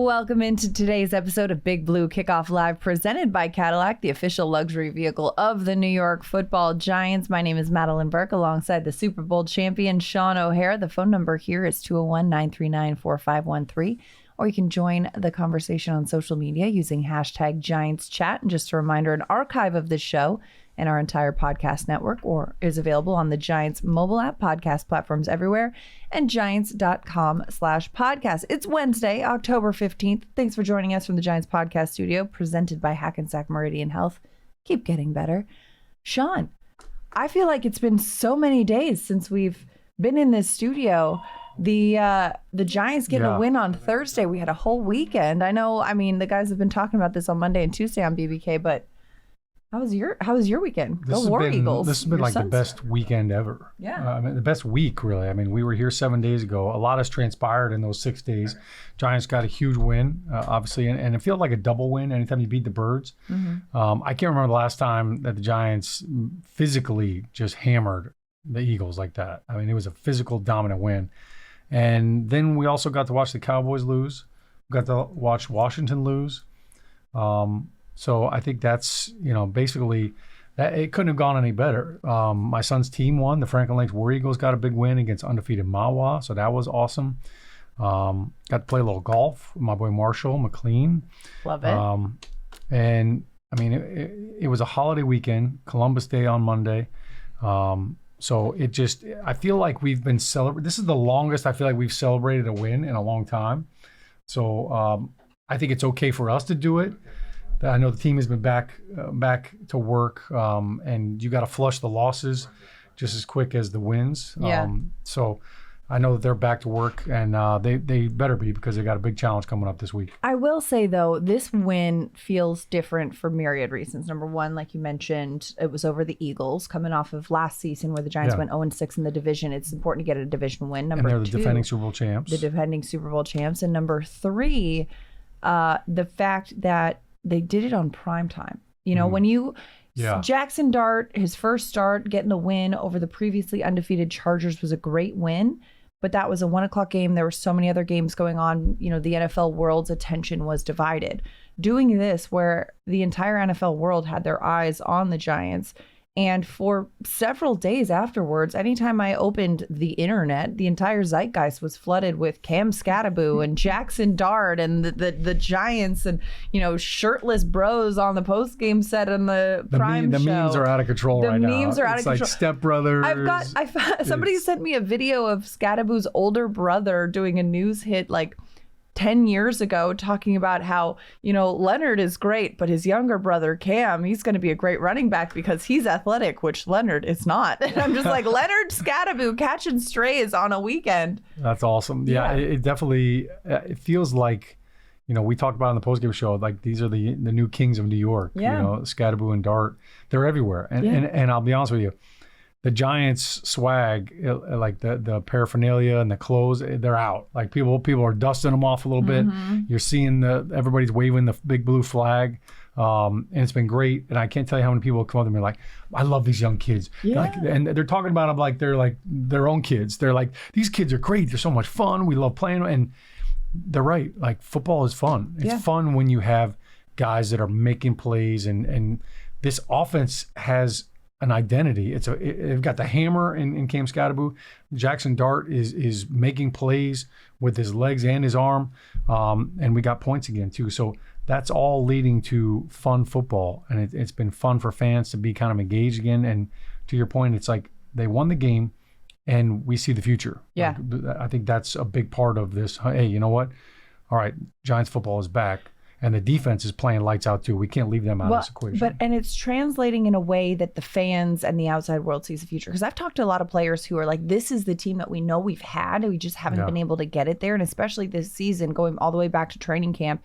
Welcome into today's episode of Big Blue Kickoff Live, presented by Cadillac, the official luxury vehicle of the New York Football Giants. My name is Madelyn Burke, alongside the Super Bowl champion Shaun O'Hare. The phone number here is 201-939-4513, or you can join the conversation on social media using hashtag GiantsChat. And just a reminder, an archive of this show and our entire podcast network is available on the Giants mobile app, podcast platforms everywhere, and giants.com/podcast. It's Wednesday, October 15th. Thanks for joining us from the Giants podcast studio, presented by Hackensack Meridian Health. Keep getting better. Shaun, I feel like it's been so many days since we've been in this studio. The Giants getting a win on Thursday. We had a whole weekend. I mean, the guys have been talking about this on Monday and Tuesday on BBK, but how was your weekend? Go War Eagles. This has been like the best weekend ever. Yeah. I mean, the best week, really. I mean, we were here 7 days ago. A lot has transpired in those 6 days. Giants got a huge win, obviously, and it feels like a double win anytime you beat the Birds. Mm-hmm. I can't remember the last time that the Giants physically just hammered the Eagles like that. I mean, it was a physical, dominant win. And then we also got to watch the Cowboys lose. We got to watch Washington lose. So I think that's, basically, that it couldn't have gone any better. My son's team won. The Franklin Lakes War Eagles got a big win against undefeated Mawa, so that was awesome. Got to play a little golf with my boy Marshall McLean. Love it. And, I mean, it was a holiday weekend, Columbus Day on Monday. So I feel like we've been celebrating. This is the longest I feel like we've celebrated a win in a long time. So I think it's okay for us to do it. I know the team has been back to work, and you got to flush the losses just as quick as the wins. Yeah. So I know that they're back to work, and they better be, because they got a big challenge coming up this week. I will say, though, this win feels different for myriad reasons. Number one, like you mentioned, it was over the Eagles, coming off of last season where the Giants went 0-6 in the division. It's important to get a division win. Number and they're two, the defending Super Bowl champs. And number three, the fact that they did it on prime time. When Jackson Dart, his first start, getting the win over the previously undefeated Chargers was a great win, but that was a 1:00 game. There were so many other games going on. The NFL world's attention was divided. Doing this where the entire NFL world had their eyes on the Giants, and for several days afterwards, anytime I opened the internet, the entire zeitgeist was flooded with Cam Skattebo and Jackson Dart and the Giants and, shirtless bros on the postgame set on the prime show. The memes are out of control right now. The memes are out of control. It's like Step Brothers. Somebody sent me a video of Skattebo's older brother doing a news hit like 10 years ago, talking about how, Leonard is great, but his younger brother, Cam, he's going to be a great running back because he's athletic, which Leonard is not. And I'm just like, Leonard Skattebo catching strays on a weekend. That's awesome. Yeah. It definitely, it feels like, we talked about in the postgame show, like these are the new kings of New York, Skattebo and Dart. They're everywhere. And I'll be honest with you, the Giants swag, like the paraphernalia and the clothes, they're out. Like people are dusting them off a little bit. You're seeing everybody's waving the big blue flag, and it's been great. And I can't tell you how many people come up to me like, I love these young kids. Yeah. And they're talking about them like they're like their own kids. They're like, these kids are great. They're so much fun. We love playing. And they're right. Like, football is fun. It's fun when you have guys that are making plays, and this offense has an identity. They've got the hammer in Cam Skattebo. Jackson Dart is making plays with his legs and his arm, and we got points again too. So that's all leading to fun football, and it's been fun for fans to be kind of engaged again. And to your point, it's like they won the game, and we see the future. Yeah, like, I think that's a big part of this. Hey, you know what? All right, Giants football is back. And the defense is playing lights out too. We can't leave them out of this equation. And it's translating in a way that the fans and the outside world sees the future. Because I've talked to a lot of players who are like, this is the team that we know we've had, and we just haven't been able to get it there. And especially this season, going all the way back to training camp.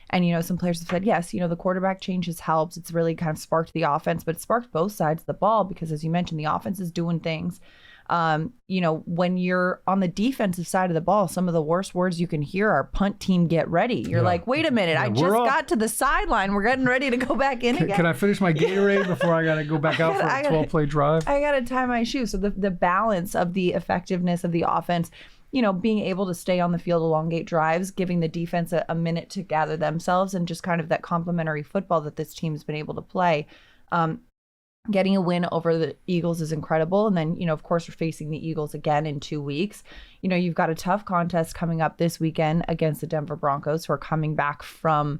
And, some players have said, yes, the quarterback change has helped. It's really kind of sparked the offense, but it sparked both sides of the ball because, as you mentioned, the offense is doing things. When you're on the defensive side of the ball, some of the worst words you can hear are punt team, get ready. You're like, wait a minute, I just got to the sideline. We're getting ready to go back in again. Can I finish my Gatorade before I got to go back out for a 12-play drive? I got to tie my shoe. So the balance of the effectiveness of the offense, being able to stay on the field, elongate drives, giving the defense a minute to gather themselves, and just kind of that complementary football that this team's been able to play. Getting a win over the Eagles is incredible. And then, of course, we're facing the Eagles again in 2 weeks. You've got a tough contest coming up this weekend against the Denver Broncos, who are coming back from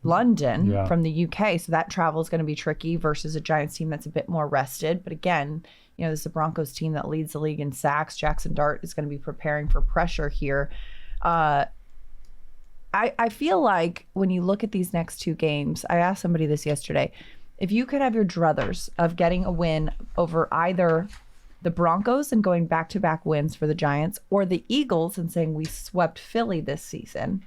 London, from the UK. So that travel is going to be tricky versus a Giants team that's a bit more rested. But again, this is a Broncos team that leads the league in sacks. Jackson Dart is going to be preparing for pressure here. I feel like when you look at these next 2 games, I asked somebody this yesterday, if you could have your druthers of getting a win over either the Broncos and going back-to-back wins for the Giants, or the Eagles and saying we swept Philly this season,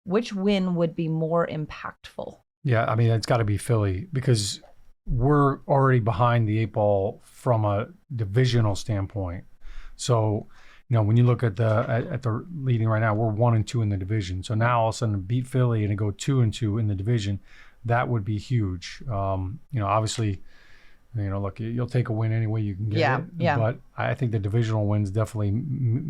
which win would be more impactful? Yeah, I mean, it's got to be Philly, because we're already behind the 8 ball from a divisional standpoint. So, when you look at the leading right now, we're 1-2 in the division. So now all of a sudden beat Philly and go 2-2 in the division. That would be huge. Obviously, look, you'll take a win any way you can get it. Yeah. But I think the divisional wins definitely,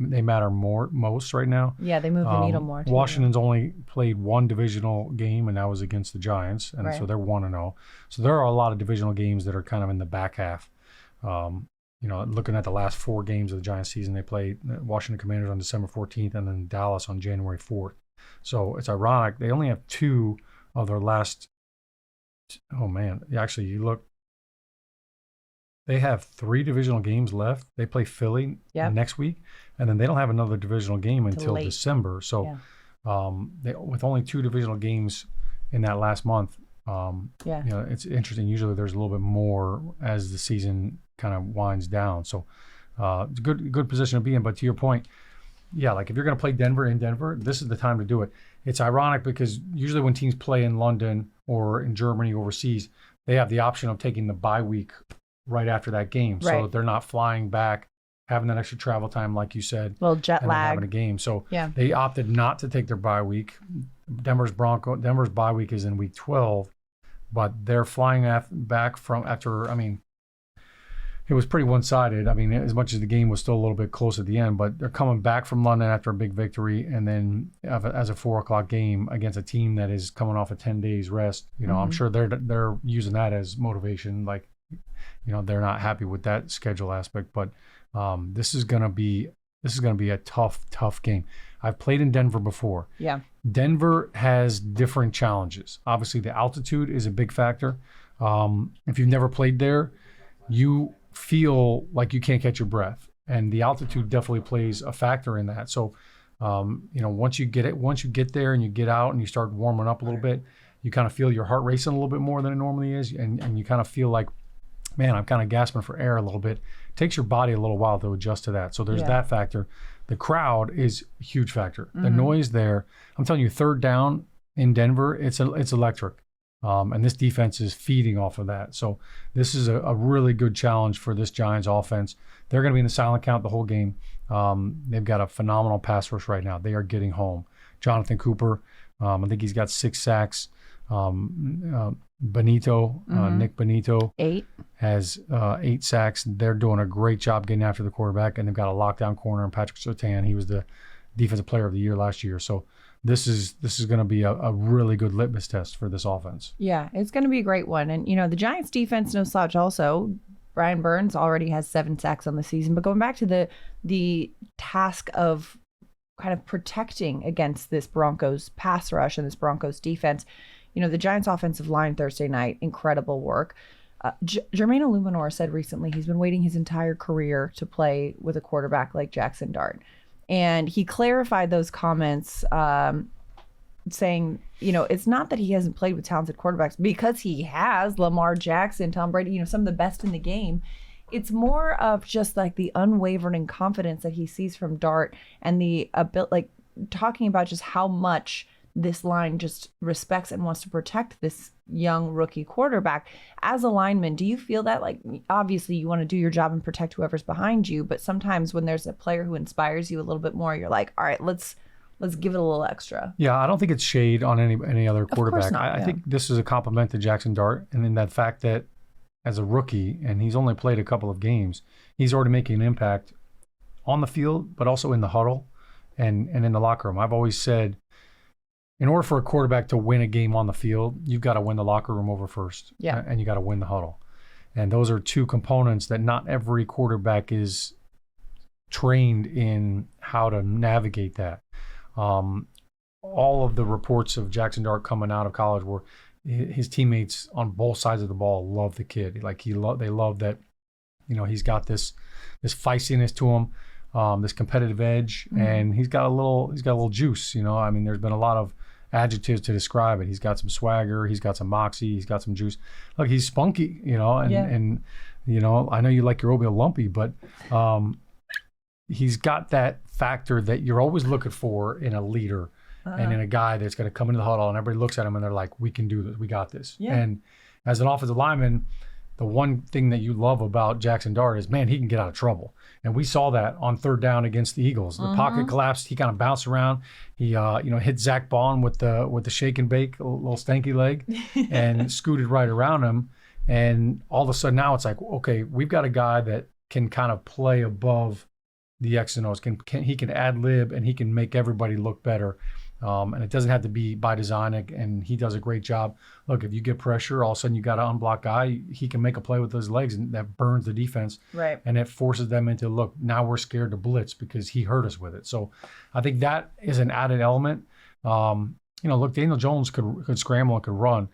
they matter most right now. Yeah, they move the needle more. Washington's only played 1 divisional game, and that was against the Giants. And so they're 1-0. So there are a lot of divisional games that are kind of in the back half. Looking at the last 4 games of the Giants season, they played Washington Commanders on December 14th and then Dallas on January 4th. So it's ironic. They only have 2 of their last. Oh man! Actually, you look. They have 3 divisional games left. They play Philly next week, and then they don't have another divisional game until December. So, with only 2 divisional games in that last month, it's interesting. Usually, there's a little bit more as the season kind of winds down. So, it's a good position to be in. But to your point, like if you're going to play Denver in Denver, this is the time to do it. It's ironic because usually when teams play in London or in Germany overseas, they have the option of taking the bye week right after that game. Right. So they're not flying back, having that extra travel time, like you said. A little jet lag. Having a game. So they opted not to take their bye week. Denver's bye week is in week 12, but they're flying back from after, it was pretty one-sided. As much as the game was still a little bit close at the end, but they're coming back from London after a big victory, and then as a 4:00 game against a team that is coming off a 10 days rest. I'm sure they're using that as motivation. Like, they're not happy with that schedule aspect, but this is gonna be a tough game. I've played in Denver before. Yeah. Denver has different challenges. Obviously, the altitude is a big factor. If you've never played there, you feel like you can't catch your breath, and the altitude definitely plays a factor in that. So once you get there and you get out and you start warming up a little bit, you kind of feel your heart racing a little bit more than it normally is, and you kind of feel like, man, I'm kind of gasping for air a little bit. It takes your body a little while to adjust to that. So there's that factor. The crowd is a huge factor. The noise there, I'm telling you, 3rd down in Denver, it's electric. And this defense is feeding off of that. So this is a really good challenge for this Giants offense. They're going to be in the silent count the whole game. They've got a phenomenal pass rush right now. They are getting home. Jonathan Cooper, I think he's got 6 sacks. Benito, Nick Benito, 8 has 8 sacks. They're doing a great job getting after the quarterback, and they've got a lockdown corner in Patrick Surtain. He was the defensive player of the year last year. So this is going to be a really good litmus test for this offense. Yeah, it's going to be a great one. And, the Giants defense, no slouch also. Brian Burns already has 7 sacks on the season. But going back to the task of kind of protecting against this Broncos pass rush and this Broncos defense, the Giants offensive line Thursday night, incredible work. Jermaine Illuminor said recently he's been waiting his entire career to play with a quarterback like Jackson Dart. And he clarified those comments saying, it's not that he hasn't played with talented quarterbacks, because he has. Lamar Jackson, Tom Brady, some of the best in the game. It's more of just like the unwavering confidence that he sees from Dart, and the talking about just how much this line just respects and wants to protect this young rookie quarterback. As a lineman, do you feel that, obviously you want to do your job and protect whoever's behind you, but sometimes when there's a player who inspires you a little bit more, you're like, all right, let's give it a little extra. Yeah, I don't think it's shade on any other quarterback. I think this is a compliment to Jackson Dart, and in that fact that as a rookie, and he's only played a couple of games, he's already making an impact on the field, but also in the huddle and in the locker room. I've always said, in order for a quarterback to win a game on the field, you've got to win the locker room over first. Yeah. And you got to win the huddle. And those are two components that not every quarterback is trained in how to navigate that. All of the reports of Jackson Dart coming out of college were his teammates on both sides of the ball love the kid. Like they love that, he's got this feistiness to him, this competitive edge, and he's got a little juice. I mean, there's been a lot of adjectives to describe it. He's got some swagger, he's got some moxie, he's got some juice. Look, he's spunky, and I know you like your oatmeal lumpy, but he's got that factor that you're always looking for in a leader and in a guy that's going to come into the huddle and everybody looks at him and they're like, we can do this, we got this. Yeah. And as an offensive lineman, the one thing that you love about Jackson Dart is, man, he can get out of trouble. And we saw that on third down against the Eagles. The pocket collapsed. He kind of bounced around. He, hit Zach Bond with the shake and bake, a little stanky leg, and scooted right around him. And all of a sudden now it's like, okay, we've got a guy that can kind of play above the X and O's. He can ad lib and he can make everybody look better. And it doesn't have to be by design, and he does a great job. Look, if you get pressure, all of a sudden you got an unblocked guy, he can make a play with his legs, and that burns the defense. Right. And it forces them into, look, now we're scared to blitz because he hurt us with it. So I think that is an added element. Look, Daniel Jones could scramble and could run,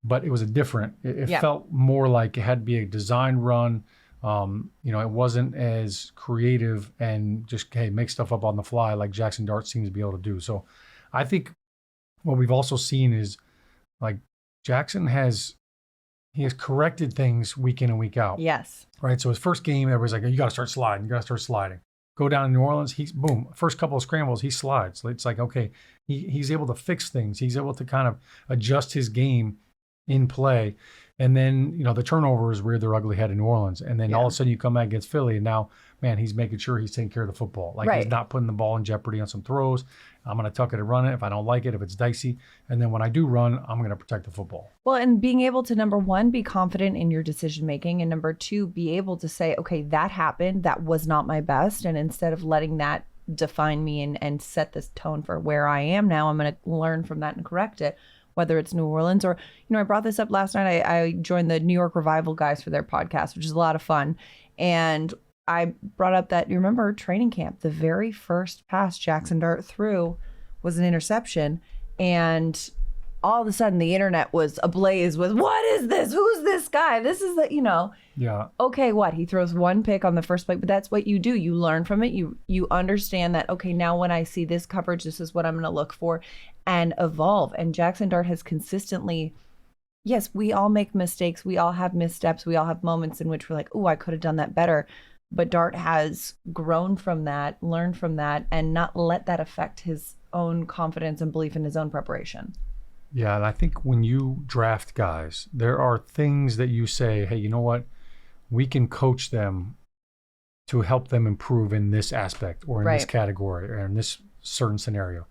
but it was it felt more like it had to be a designed run. It wasn't as creative and just, hey, make stuff up on the fly like Jackson Dart seems to be able to do. So I think what we've also seen is, like, Jackson has corrected things week in and week out. Yes. Right. So his first game, everybody's like, you got to start sliding. You got to start sliding. Go down to New Orleans. First couple of scrambles, he slides. It's like, okay, he's able to fix things. He's able to kind of adjust his game in play. And then, the turnovers reared their ugly head in New Orleans. And then all of a sudden you come back against Philly, and now, man, he's making sure he's taking care of the football. Like, he's not putting the ball in jeopardy on some throws. I'm going to tuck it and run it if I don't like it, if it's dicey. And then when I do run, I'm going to protect the football. Well, and being able to, number one, be confident in your decision making. And number two, be able to say, okay, that happened. That was not my best. And instead of letting that define me and set this tone for where I am now, I'm going to learn from that and correct it. Whether it's New Orleans or, I brought this up last night. I joined the New York Revival guys for their podcast, which is a lot of fun. And I brought up that, you remember training camp, the very first pass Jackson Dart threw was an interception. And all of a sudden the internet was ablaze with, what is this? Who's this guy? This is the, Yeah. Okay, what? He throws one pick on the first play, but that's what you do. You learn from it. You understand that, okay, now when I see this coverage, this is what I'm going to look for and evolve. And Jackson Dart has consistently, yes, we all make mistakes. We all have missteps. We all have moments in which we're like, oh, I could have done that better. But Dart has grown from that, learned from that, and not let that affect his own confidence and belief in his own preparation. Yeah, and I think when you draft guys, there are things that you say, hey, you know what? We can coach them to help them improve in this aspect or in this category or in this certain scenario.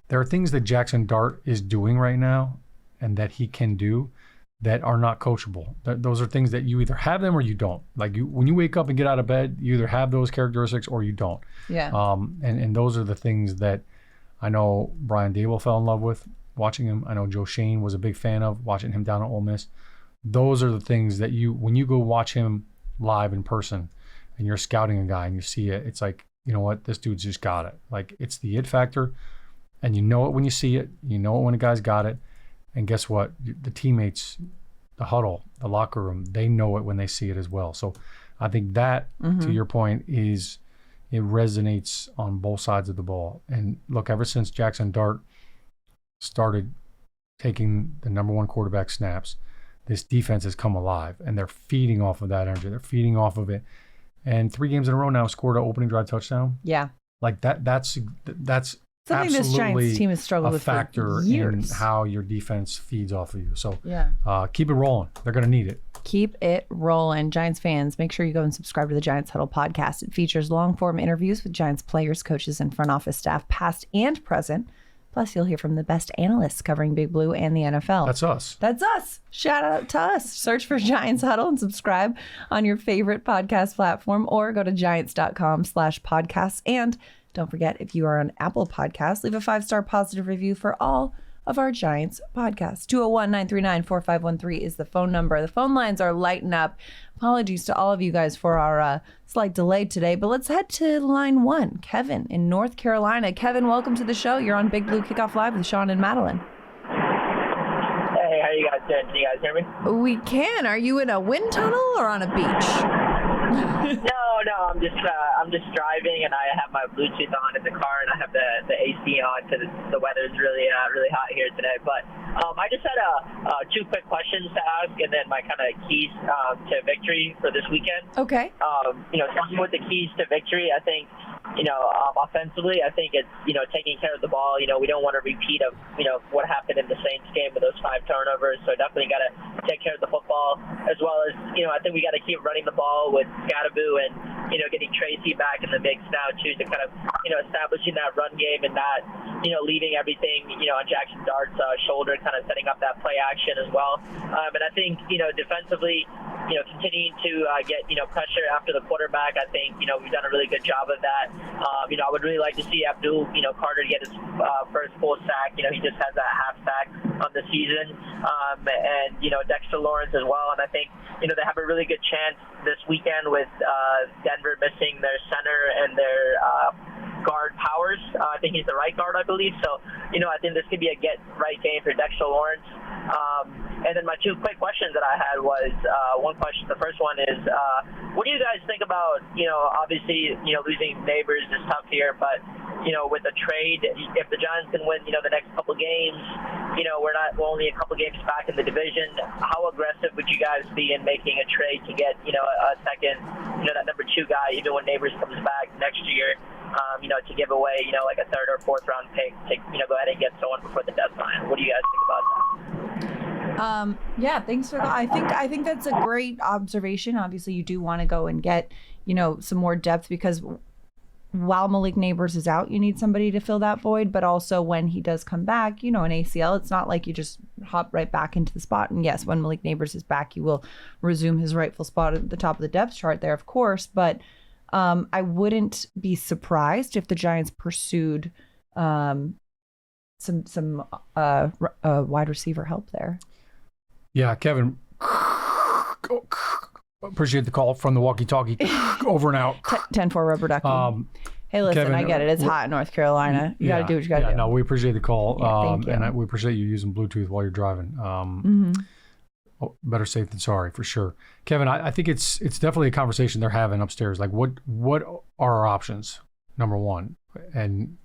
There are things that Jackson Dart is doing right now and that he can do that are not coachable. Those are things that you either have them or you don't. Like, when you wake up and get out of bed, you either have those characteristics or you don't. Yeah. And those are the things that I know Brian Dable fell in love with watching him. I know Joe Shane was a big fan of watching him down at Ole Miss. Those are the things that when you go watch him live in person and you're scouting a guy and you see it, it's like, you know what, this dude's just got it. Like, it's the it factor, and you know it when you see it. You know it when a guy's got it. And guess what? The teammates, the huddle, the locker room, they know it when they see it as well. So I think that, to your point, it resonates on both sides of the ball. And look, ever since Jackson Dart started taking the number one quarterback snaps, this defense has come alive, and they're feeding off of that energy. They're feeding off of it. And 3 games in a row now scored an opening drive touchdown. Yeah. Like that's something this Giants team has struggled with factor for years. in how your defense feeds off of you. So keep it rolling. They're going to need it. Keep it rolling. Giants fans, make sure you go and subscribe to the Giants Huddle podcast. It features long-form interviews with Giants players, coaches, and front office staff, past and present. Plus, you'll hear from the best analysts covering Big Blue and the NFL. That's us. That's us. Shout out to us. Search for Giants Huddle and subscribe on your favorite podcast platform or go to giants.com/podcasts. And don't forget, if you are on Apple Podcasts, leave a 5-star positive review for all of our Giants podcasts. 201-939-4513 is the phone number. The phone lines are lighting up. Apologies to all of you guys for our slight delay today, but let's head to line 1. Kevin in North Carolina. Kevin, welcome to the show. You're on Big Blue Kickoff Live with Shaun and Madelyn. Hey, how you guys doing? Can you guys hear me? We can. Are you in a wind tunnel or on a beach? No, I'm just driving, and I have my Bluetooth on in the car, and I have the AC on because the weather's really hot here today. But I just had 2 quick questions to ask, and then my kind of keys to victory for this weekend. Okay. Starting with the keys to victory, I think, offensively, I think it's, taking care of the ball. We don't want a repeat of, what happened in the Saints game with those 5 turnovers. So definitely got to take care of the football, as well as, I think we got to keep running the ball with Skattebo and, getting Tracy back in the mix now too, to kind of, establishing that run game and not, leaving everything, on Jackson Dart's shoulder, kind of setting up that play action as well. And I think, defensively, continuing to get, pressure after the quarterback. I think, we've done a really good job of that. I would really like to see Abdul, Carter get his first full sack. He just has that half sack on the season. And, Dexter Lawrence as well. And I think, they have a really good chance this weekend with Denver missing their center and their guard Powers. I think he's the right guard, I believe. So, I think this could be a get-right game for Dexter Lawrence. And then my 2 quick questions that I had was, one question, the first one is, what do you guys think about, obviously, losing Neighbors is tough here, but, with a trade, if the Giants can win, the next couple games, we're only a couple games back in the division. How aggressive would you guys be in making a trade to get, a second, that number 2 guy, even when Neighbors comes back next year, to give away, like a 3rd or 4th round pick to, go ahead and get someone before the deadline? What do you guys think about that? Yeah, thanks for that. I think that's a great observation. Obviously, you do want to go and get, some more depth, because while Malik Neighbors is out, you need somebody to fill that void. But also when he does come back, an ACL, it's not like you just hop right back into the spot. And yes, when Malik Neighbors is back, you will resume his rightful spot at the top of the depth chart there, of course. But I wouldn't be surprised if the Giants pursued some wide receiver help there. Yeah, Kevin, appreciate the call from the walkie-talkie. Over and out. 10-4 rubber ducky. Hey, listen, Kevin, I get it. It's hot in North Carolina. You got to do what you got to do. No, we appreciate the call. Thank you. And we appreciate you using Bluetooth while you're driving. Better safe than sorry, for sure. Kevin, I think it's definitely a conversation they're having upstairs. Like, what are our options, number one? And,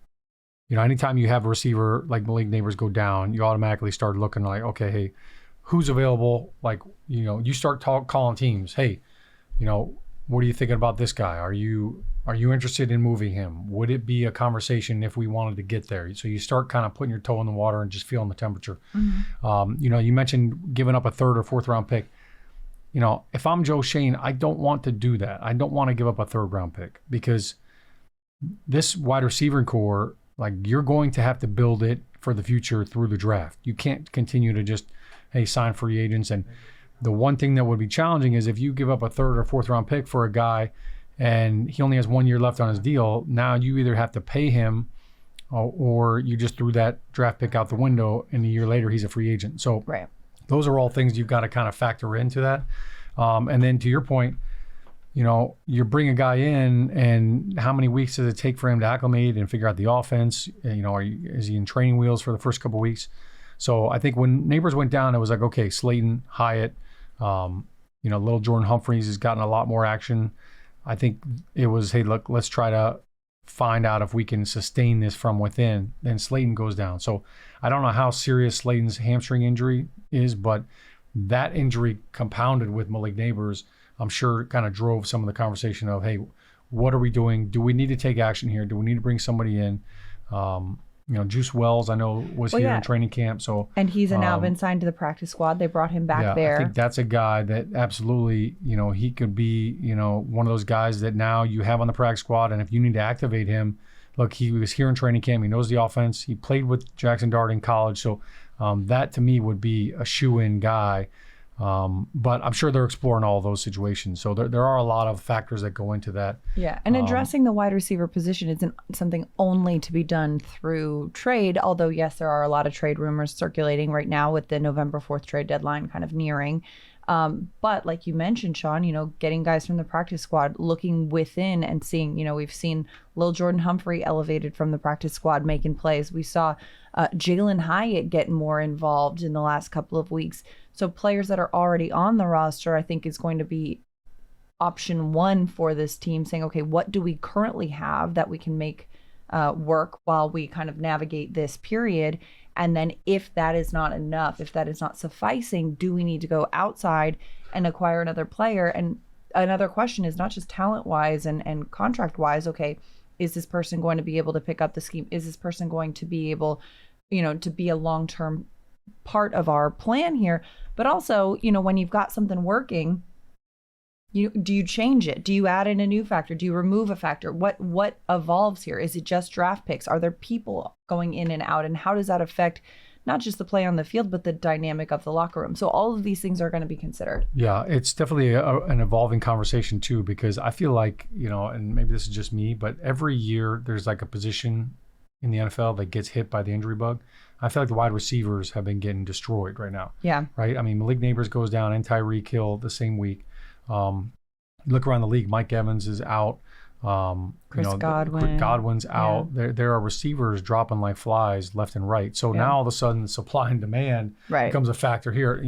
anytime you have a receiver like Malik Neighbors go down, you automatically start looking like, okay, hey, who's available? Like, you start calling teams. Hey, what are you thinking about this guy? Are you interested in moving him? Would it be a conversation if we wanted to get there? So you start kind of putting your toe in the water and just feeling the temperature. You mentioned giving up a 3rd or 4th round pick. If I'm Joe Shane, I don't want to do that. I don't want to give up a 3rd round pick, because this wide receiver core, like, you're going to have to build it for the future through the draft. You can't continue to just, hey, sign free agents. And the one thing that would be challenging is if you give up a 3rd or 4th round pick for a guy and he only has 1 year left on his deal, now you either have to pay him or you just threw that draft pick out the window and a year later he's a free agent. So right. Those are all things you've got to kind of factor into that. And then to your point, you bring a guy in, and how many weeks does it take for him to acclimate and figure out the offense? Is he in training wheels for the first couple of weeks? So I think when Neighbors went down, it was like, okay, Slayton, Hyatt, little Jordan Humphreys has gotten a lot more action. I think it was, hey, look, let's try to find out if we can sustain this from within. Then Slayton goes down. So I don't know how serious Slayton's hamstring injury is, but that injury compounded with Malik Neighbors, I'm sure kind of drove some of the conversation of, hey, what are we doing? Do we need to take action here? Do we need to bring somebody in? Juice Wells, I know, was here in training camp. And he's now been signed to the practice squad. They brought him back there. I think that's a guy that absolutely, he could be, one of those guys that now you have on the practice squad. And if you need to activate him, look, he was here in training camp. He knows the offense. He played with Jackson Dart in college. So that to me would be a shoe-in guy. But I'm sure they're exploring all of those situations. So there are a lot of factors that go into that. Yeah, and addressing the wide receiver position isn't something only to be done through trade, although, yes, there are a lot of trade rumors circulating right now with the November 4th trade deadline kind of nearing. But like you mentioned, Shaun, getting guys from the practice squad, looking within and seeing, we've seen Lil Jordan Humphrey elevated from the practice squad making plays. We saw Jalen Hyatt get more involved in the last couple of weeks. So players that are already on the roster, I think, is going to be option one for this team, saying, okay, what do we currently have that we can make work while we kind of navigate this period? And then if that is not enough, if that is not sufficing, do we need to go outside and acquire another player? And another question is not just talent-wise and contract-wise, okay, is this person going to be able to pick up the scheme? Is this person going to be able, to be a long-term part of our plan here? But also, when you've got something working, do you change it? Do you add in a new factor? Do you remove a factor? What evolves here? Is it just draft picks? Are there people going in and out? And how does that affect not just the play on the field, but the dynamic of the locker room? So all of these things are going to be considered. Yeah, it's definitely an evolving conversation too, because I feel like, and maybe this is just me, but every year there's like a position in the NFL that gets hit by the injury bug. I feel like the wide receivers have been getting destroyed right now. Yeah. Right? I mean, Malik Neighbors goes down and Tyreek Hill the same week. You look around the league, Mike Evans is out. Chris Godwin. Godwin's out. Yeah. There are receivers dropping like flies left and right. So now all of a sudden supply and demand becomes a factor here.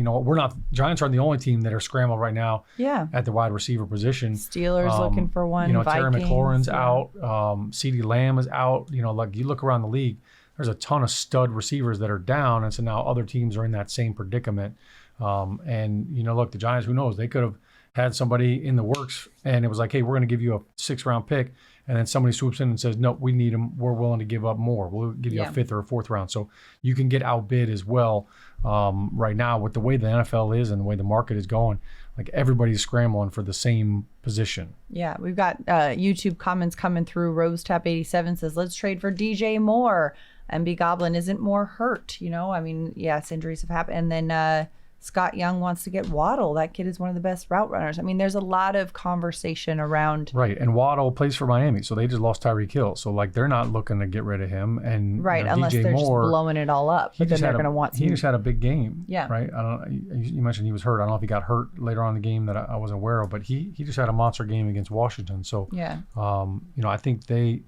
Giants aren't the only team that are scrambled right now at the wide receiver position. Steelers looking for one. Terry McLaurin's out. CeeDee Lamb is out. Like you look around the league, there's a ton of stud receivers that are down. And so now other teams are in that same predicament. Look, the Giants, who knows? They could have had somebody in the works and it was like, hey, we're going to give you a 6th-round pick. And then somebody swoops in and says, no, we need him. We're willing to give up more. We'll give you a 5th or a 4th round. So you can get outbid as well right now with the way the NFL is and the way the market is going. Like everybody's scrambling for the same position. Yeah, we've got YouTube comments coming through. RoseTap87 says, let's trade for DJ Moore. MB Goblin isn't more hurt. Yes, injuries have happened. And then Scott Young wants to get Waddle. That kid is one of the best route runners. I mean, there's a lot of conversation around. Right. And Waddle plays for Miami, so they just lost Tyreek Hill. So, they're not looking to get rid of him. And unless DJ they're Moore, just blowing it all up. But then they're going to want some. He just had a big game. Yeah. Right? You mentioned he was hurt. I don't know if he got hurt later on in the game that I wasn't aware of, but he just had a monster game against Washington. So, I think they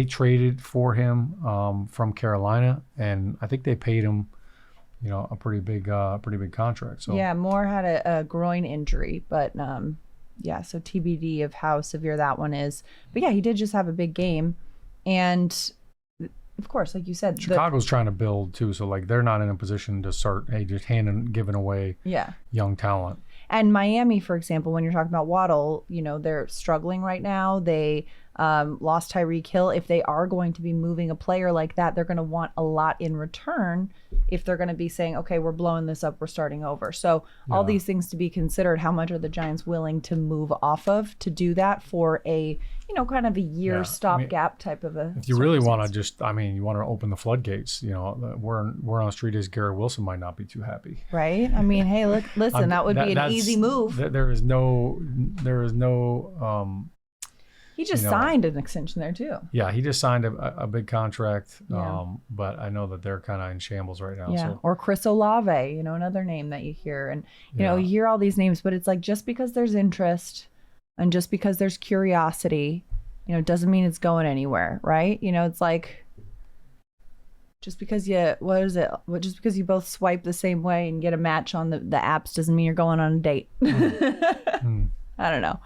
traded for him from Carolina, and I think they paid him a pretty big contract. So Moore had a groin injury, but so TBD of how severe that one is. But he did just have a big game, and of course, like you said, Chicago's trying to build too. So they're not in a position to start just giving away young talent. And Miami, for example, when you're talking about Waddle, they're struggling right now. They lost Tyreek Hill. If they are going to be moving a player like that, they're going to want a lot in return if they're going to be saying, okay, we're blowing this up, we're starting over. So all these things to be considered. How much are the Giants willing to move off of to do that for a, kind of a year stopgap type of a. If you really want to you want to open the floodgates, word on the street is Garrett Wilson might not be too happy. Right. I mean, hey, listen, that would be an easy move. There is no. He just signed an extension there too. Yeah, he just signed a big contract, but I know that they're kind of in shambles right now. Yeah, so. Or Chris Olave, another name that you hear. And, you hear all these names, but it's like just because there's interest and just because there's curiosity, doesn't mean it's going anywhere, right? It's like just because just because you both swipe the same way and get a match on the apps doesn't mean you're going on a date. I don't know.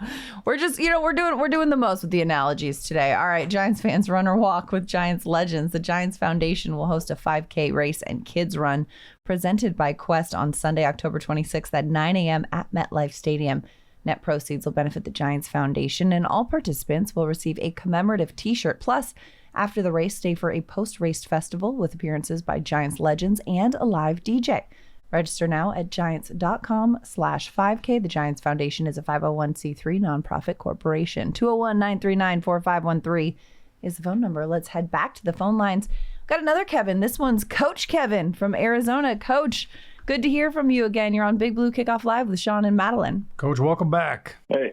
We're just, we're doing the most with the analogies today. All right, Giants fans, run or walk with Giants legends. The Giants Foundation will host a 5K race and kids run presented by Quest on Sunday, October 26th at 9 a.m. at MetLife Stadium. Net proceeds will benefit the Giants Foundation, and all participants will receive a commemorative T-shirt. Plus, after the race, stay for a post-race festival with appearances by Giants legends and a live DJ. Register now at giants.com/5K. The Giants Foundation is a 501c3 nonprofit corporation. 201-939-4513 is the phone number. Let's head back to the phone lines. Got another Kevin. This one's Coach Kevin from Arizona. Coach, good to hear from you again. You're on Big Blue Kickoff Live with Shaun and Madelyn. Coach, welcome back. Hey,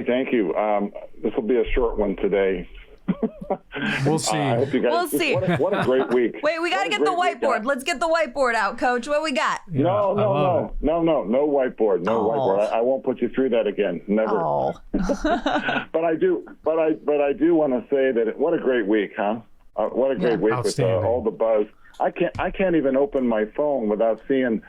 thank you. This will be a short one today. We'll see. We'll see. What a great week. Wait, we got to get the whiteboard. Let's get the whiteboard out, Coach. What we got? Yeah, no whiteboard. No whiteboard. I won't put you through that again. Never. Oh. But I do want to say that what a great week, huh? What a great week with all the buzz. I can't even open my phone without seeing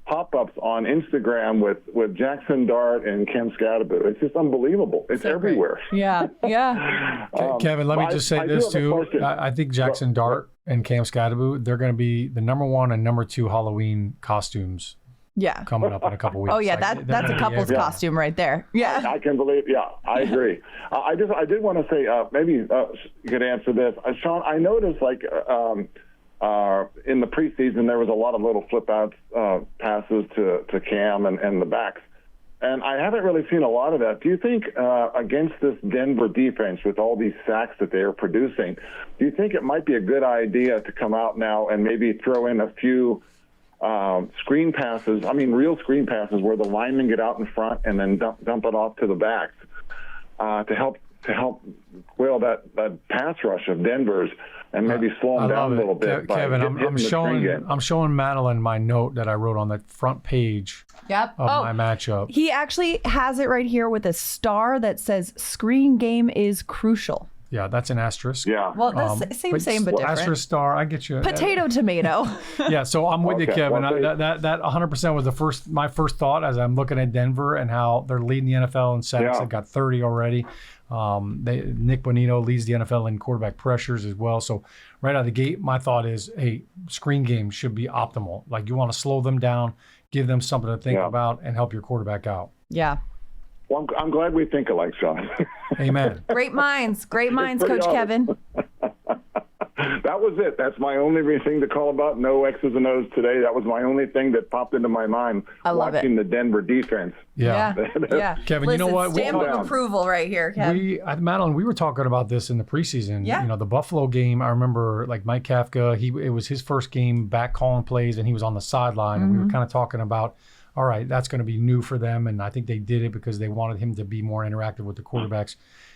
pop-ups on Instagram with Jackson Dart and Cam Skattebo. It's just unbelievable. It's everywhere. Yeah. Kevin, let me just say this too. I think Jackson Dart and Cam Skattebo, they're going to be the number 1 and number 2 Halloween costumes. Yeah. Coming up in a couple weeks. Oh yeah, that's a couple's costume right there. Yeah. I can believe. Yeah, I agree. I did want to say maybe you could answer this, Shaun. I noticed in the preseason there was a lot of little flip outs passes to Cam and the backs, and I haven't really seen a lot of that. Do you think against this Denver defense with all these sacks that they are producing, do you think it might be a good idea to come out now and maybe throw in a few screen passes, real screen passes where the linemen get out in front and then dump it off to the backs to help quail that pass rush of Denver's and maybe slow them down a little bit. Kevin, I'm showing Madelyn my note that I wrote on the front page of my matchup. He actually has it right here with a star that says screen game is crucial. Yeah, that's an asterisk. Yeah. Well, that's same but different. Asterisk star, I get you. Potato, tomato. Yeah, so I'm with you, Kevin. That 100% was my first thought as I'm looking at Denver and how they're leading the NFL in sacks. Yeah. They've got 30 already. Nick Bonito leads the NFL in quarterback pressures as well. So right out of the gate, my thought is, hey, screen game should be optimal. Like you want to slow them down, give them something to think about, and help your quarterback out. Yeah. Well, I'm glad we think alike, Shaun. Amen. Great minds, Coach Kevin. That was it. That's my only thing to call about. No X's and O's today. That was my only thing that popped into my mind watching the Denver defense. Yeah. Kevin, listen, you know what? Stamp of approval right here, Kevin. Madelyn, we were talking about this in the preseason. Yeah. You know, the Buffalo game, I remember like Mike Kafka, it was his first game back calling plays and he was on the sideline and we were kind of talking about, all right, that's going to be new for them. And I think they did it because they wanted him to be more interactive with the quarterbacks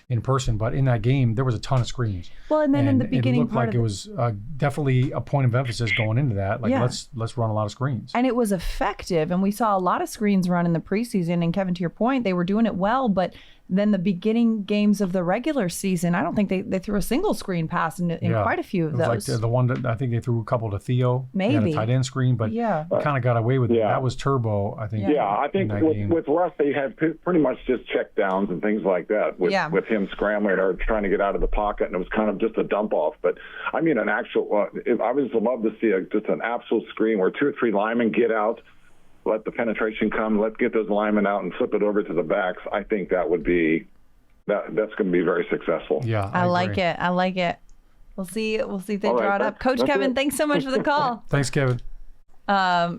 in person. But in that game, there was a ton of screens. Well, and then in the beginning it looked like it was definitely a point of emphasis going into that. Like, let's run a lot of screens. And it was effective. And we saw a lot of screens run in the preseason. And Kevin, to your point, they were doing it well. But then the beginning games of the regular season, I don't think they threw a single screen pass in quite a few of those. Like the one that I think they threw a couple to Theo. Maybe. A tight end screen, but kind of got away with it. That was Turbo, I think. Yeah, I think with Russ, they had pretty much just check downs and things like that with him scrambling or trying to get out of the pocket, and it was kind of just a dump off. But I mean, an actual, I would love to see just an absolute screen where 2 or 3 linemen get out, let the penetration come, let's get those linemen out and flip it over to the backs. I think that would be that's going to be very successful. Yeah, I like it. We'll see if they draw it up. Coach Kevin, thanks so much for the call. Thanks, Kevin. I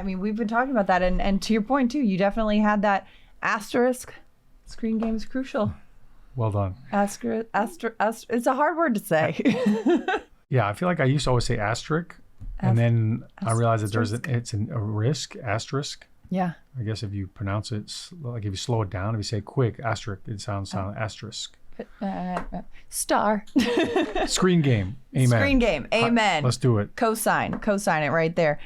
mean, we've been talking about that, and to your point too, you definitely had that asterisk. Screen game is crucial. Well done. Asterisk. It's a hard word to say. Yeah, I feel like I used to always say asterisk. And then I realized that it's a risk, asterisk. Yeah. I guess if you pronounce it, like if you slow it down, if you say quick, asterisk, it sounds asterisk. Star. Screen game. Amen. Screen game. Amen. Let's do it. Co-sign it right there.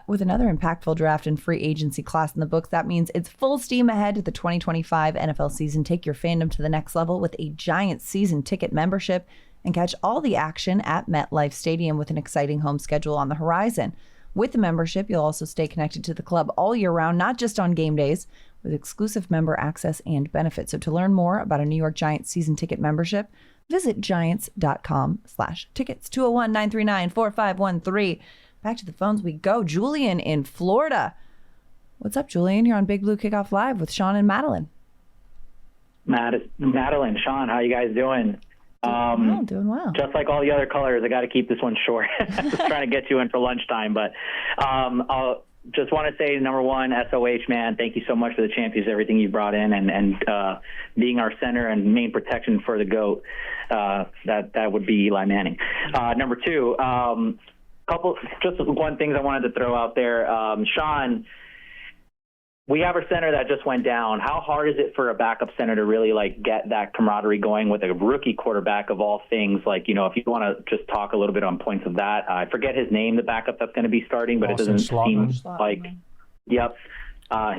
With another impactful draft and free agency class in the books, that means it's full steam ahead to the 2025 NFL season. Take your fandom to the next level with a Giants season ticket membership and catch all the action at MetLife Stadium with an exciting home schedule on the horizon. With the membership, you'll also stay connected to the club all year round, not just on game days, with exclusive member access and benefits. So to learn more about a New York Giants season ticket membership, visit giants.com/tickets, 201-939-4513. Back to the phones we go. Julian in Florida. What's up, Julian? You're on Big Blue Kickoff Live with Shaun and Madelyn. Madelyn, Shaun, how you guys doing? Doing well. Just like all the other colors, I got to keep this one short. Just trying to get you in for lunchtime, but just want to say, number one, SOH, man, thank you so much for the champions, everything you brought in, and being our center and main protection for the GOAT. That would be Eli Manning. Number two, just one thing I wanted to throw out there. Shaun, we have a center that just went down. How hard is it for a backup center to really get that camaraderie going with a rookie quarterback of all things? If you want to just talk a little bit on points of that. I forget his name, the backup that's going to be starting, but Austin it doesn't seem like. Yep.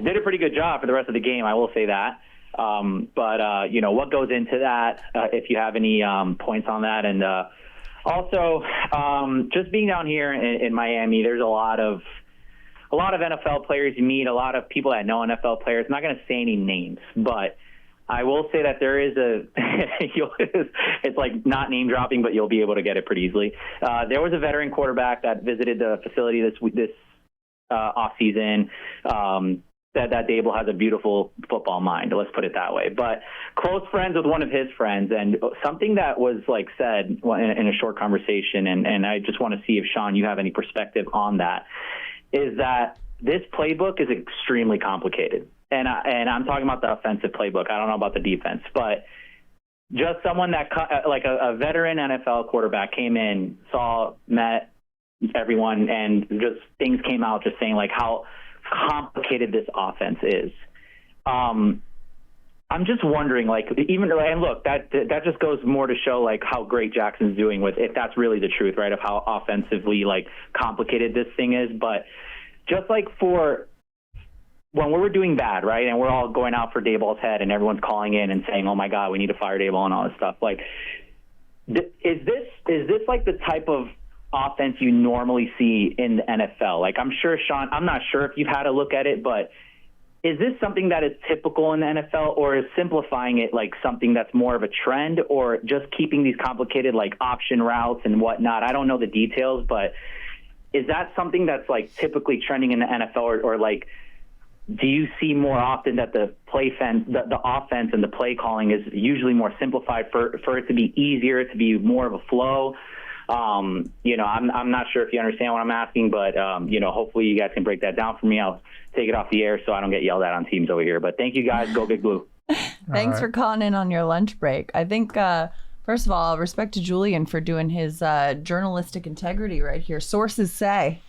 Did a pretty good job for the rest of the game, I will say that. But what goes into that, if you have any points on that. And also, just being down here in Miami, there's a lot of NFL players you meet, a lot of people that know NFL players. I'm not going to say any names, but I will say that there is it's like not name dropping, but you'll be able to get it pretty easily. There was a veteran quarterback that visited the facility this off season. That Dable has a beautiful football mind. Let's put it that way. But close friends with one of his friends, and something that was said in a short conversation, and I just want to see if Shaun, you have any perspective on that, is that this playbook is extremely complicated. And I'm talking about the offensive playbook. I don't know about the defense, but just someone that a veteran NFL quarterback came in, met everyone, and just things came out just saying how complicated this offense is. I'm just wondering, and look, that just goes more to show how great Jackson's doing with, if that's really the truth, right, of how offensively complicated this thing is. But just for when we were doing bad, right, and we're all going out for Daboll's head, and everyone's calling in and saying, "Oh my God, we need to fire Daboll," and all this stuff. Is this the type of offense you normally see in the NFL? I'm sure, Shaun, I'm not sure if you've had a look at it, but is this something that is typical in the NFL, or is simplifying it something that's more of a trend, or just keeping these complicated option routes and whatnot? I don't know the details, but is that something that's typically trending in the NFL, or do you see more often that the offense and the play calling is usually more simplified for it to be easier, to be more of a flow? I'm not sure if you understand what I'm asking, but hopefully you guys can break that down for me. I'll take it off the air so I don't get yelled at on teams over here. But thank you guys. Go Big Blue. Thanks for calling in on your lunch break. I think first of all, respect to Julian for doing his journalistic integrity right here. Sources say.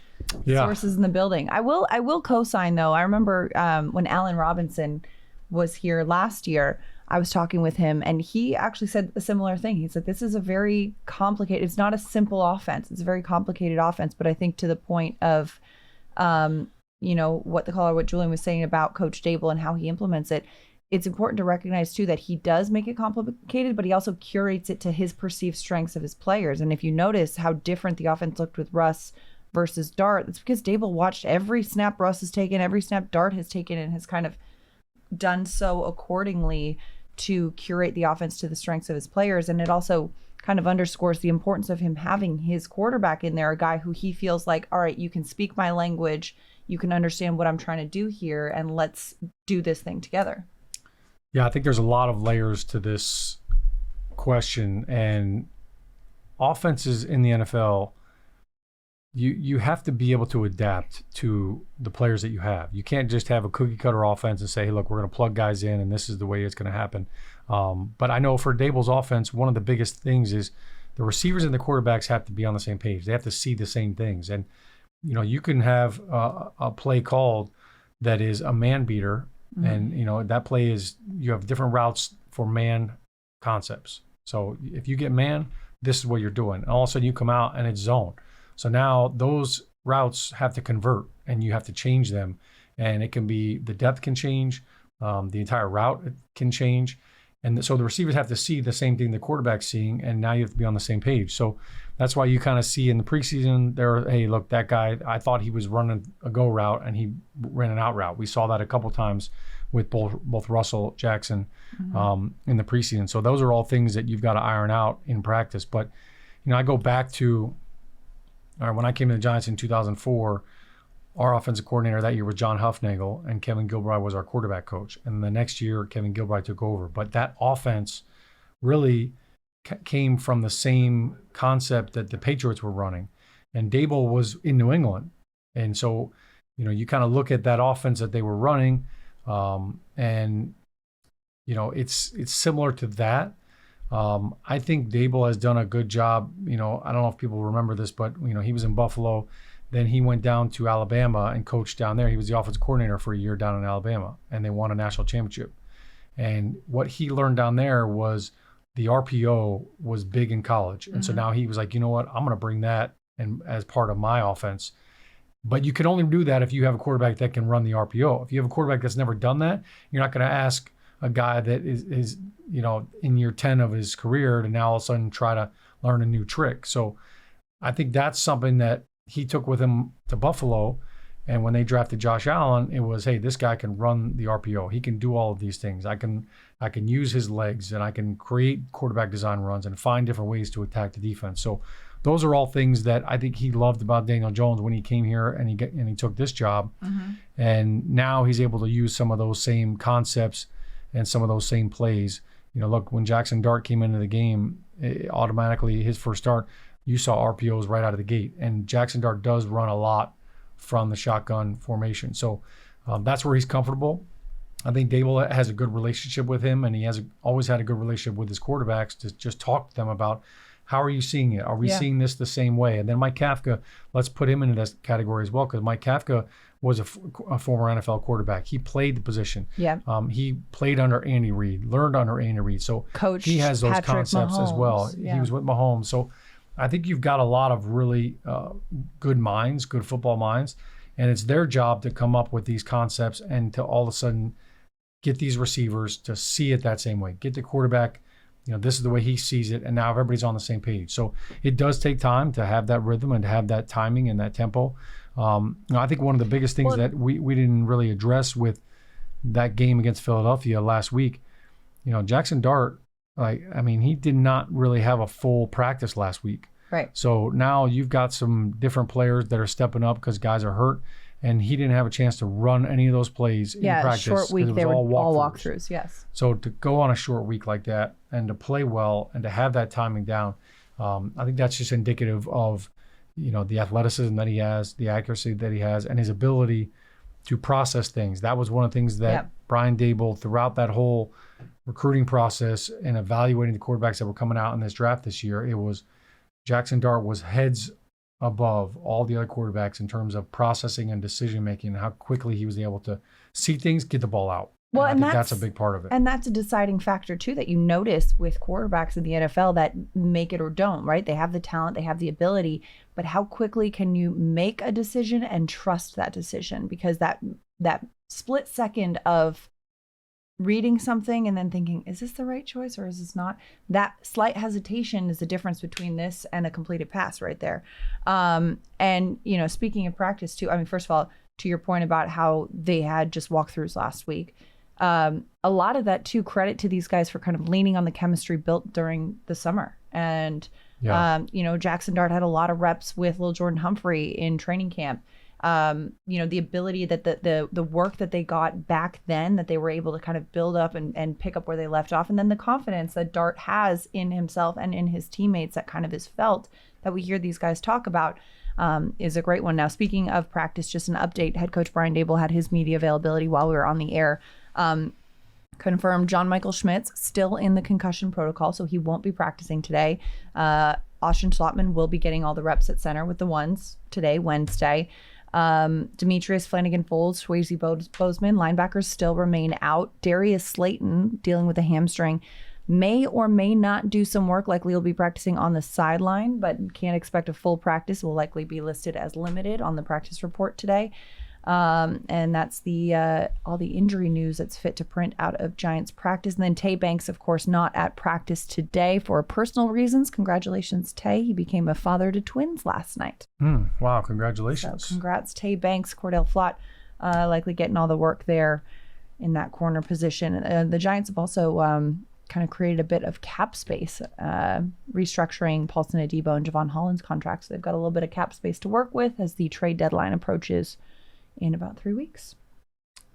Yeah. Sources in the building. I will co-sign though. I remember when Allen Robinson was here last year, I was talking with him, and he actually said a similar thing. He said, this is a very complicated, it's not a simple offense. It's a very complicated offense. But I think to the point of, what Julian was saying about Coach Dable and how he implements it, it's important to recognize too that he does make it complicated, but he also curates it to his perceived strengths of his players. And if you notice how different the offense looked with Russ versus Dart, it's because Dable watched every snap Russ has taken, every snap Dart has taken, and has kind of done so accordingly to curate the offense to the strengths of his players. And it also kind of underscores the importance of him having his quarterback in there, a guy who he feels like, all right, you can speak my language, you can understand what I'm trying to do here, and let's do this thing together. Yeah, I think there's a lot of layers to this question. And offenses in the NFL, you have to be able to adapt to the players that you have. You can't just have a cookie cutter offense and say, hey, look, we're going to plug guys in and this is the way it's going to happen. But I know for Dable's offense, one of the biggest things is the receivers and the quarterbacks have to be on the same page. They have to see the same things. And, you can have a play called that is a man beater. Mm-hmm. And, that play is, you have different routes for man concepts. So if you get man, this is what you're doing. And all of a sudden you come out and it's zone. So now those routes have to convert and you have to change them. And it can be, the depth can change, the entire route can change. And so the receivers have to see the same thing the quarterback's seeing, and now you have to be on the same page. So that's why you kind of see in the preseason hey, look, that guy, I thought he was running a go route and he ran an out route. We saw that a couple times with both Russell, Jackson in the preseason. So those are all things that you've got to iron out in practice. But, I go back to, when I came to the Giants in 2004, our offensive coordinator that year was John Huffnagel, and Kevin Gilbride was our quarterback coach. And the next year, Kevin Gilbride took over. But that offense really came from the same concept that the Patriots were running. And Dable was in New England. And so you kind of look at that offense that they were running, and it's similar to that. I think Dable has done a good job. I don't know if people remember this, but he was in Buffalo, then he went down to Alabama and coached down there. He was the offensive coordinator for a year down in Alabama, and they won a national championship. And what he learned down there was the RPO was big in college, and so now he was like, you know what, I'm going to bring that and as part of my offense. But you can only do that if you have a quarterback that can run the RPO. If you have a quarterback that's never done that, you're not going to ask a guy that is in year 10 of his career to now all of a sudden try to learn a new trick. So I think that's something that he took with him to Buffalo. And when they drafted Josh Allen, it was, hey, this guy can run the RPO. He can do all of these things. I can use his legs, and I can create quarterback design runs and find different ways to attack the defense. So those are all things that I think he loved about Daniel Jones when he came here and he took this job. And now he's able to use some of those same concepts and some of those same plays. Look, when Jackson Dart came into the game, automatically his first start, you saw RPOs right out of the gate. And Jackson Dart does run a lot from the shotgun formation. So that's where he's comfortable. I think Dable has a good relationship with him, and he has always had a good relationship with his quarterbacks to just talk to them about, how are you seeing it? Are we seeing this the same way? And then Mike Kafka, let's put him into this category as well, because Mike Kafka was a former NFL quarterback. He played the position. Yeah. He played under Andy Reid, learned under Andy Reid. So Coach he has those Patrick concepts Mahomes. as well. Yeah. He was with Mahomes. So I think you've got a lot of really good minds, good football minds, and it's their job to come up with these concepts and to all of a sudden get these receivers to see it that same way. Get the quarterback, this is the way he sees it, and now everybody's on the same page. So it does take time to have that rhythm and to have that timing and that tempo. I think one of the biggest things that we didn't really address with that game against Philadelphia last week, Jackson Dart, he did not really have a full practice last week. Right. So now you've got some different players that are stepping up because guys are hurt, and he didn't have a chance to run any of those plays in practice. Short week, they were all walkthroughs, yes. So to go on a short week like that and to play well and to have that timing down, I think that's just indicative of, the athleticism that he has, the accuracy that he has, and his ability to process things. That was one of the things that Brian Dable, throughout that whole recruiting process and evaluating the quarterbacks that were coming out in this draft this year, it was Jackson Dart was heads above all the other quarterbacks in terms of processing and decision making, and how quickly he was able to see things, get the ball out. Well, and I think that's a big part of it. And that's a deciding factor too, that you notice with quarterbacks in the NFL that make it or don't, right? They have the talent, they have the ability, but how quickly can you make a decision and trust that decision? Because that split second of reading something and then thinking, is this the right choice or is this not? That slight hesitation is the difference between this and a completed pass right there. And, speaking of practice too, first of all, to your point about how they had just walkthroughs last week, a lot of that too, credit to these guys for kind of leaning on the chemistry built during the summer. And, Jackson Dart had a lot of reps with Lil Jordan Humphrey in training camp. The ability that the work that they got back then, that they were able to kind of build up and pick up where they left off. And then the confidence that Dart has in himself and in his teammates that kind of is felt that we hear these guys talk about is a great one. Now, speaking of practice, just an update. Head coach Brian Dable had his media availability while we were on the air. Confirmed John Michael Schmitz still in the concussion protocol, so he won't be practicing today. Austin Schlottman will be getting all the reps at center with the ones today, Wednesday. Demetrius Flanagan-Folds, Swayze Bozeman, linebackers still remain out. Darius Slayton, dealing with a hamstring, may or may not do some work. Likely he'll be practicing on the sideline, but can't expect a full practice. Will likely be listed as limited on the practice report today. And that's all the injury news that's fit to print out of Giants practice. And then Tay Banks, of course, not at practice today for personal reasons. Congratulations, Tay. He became a father to twins last night. Wow, congratulations. So congrats, Tay Banks. Cordell Flott likely getting all the work there in that corner position. The Giants have also kind of created a bit of cap space, restructuring Paulson Adebo and Javon Holland's contracts. So they've got a little bit of cap space to work with as the trade deadline approaches in about 3 weeks.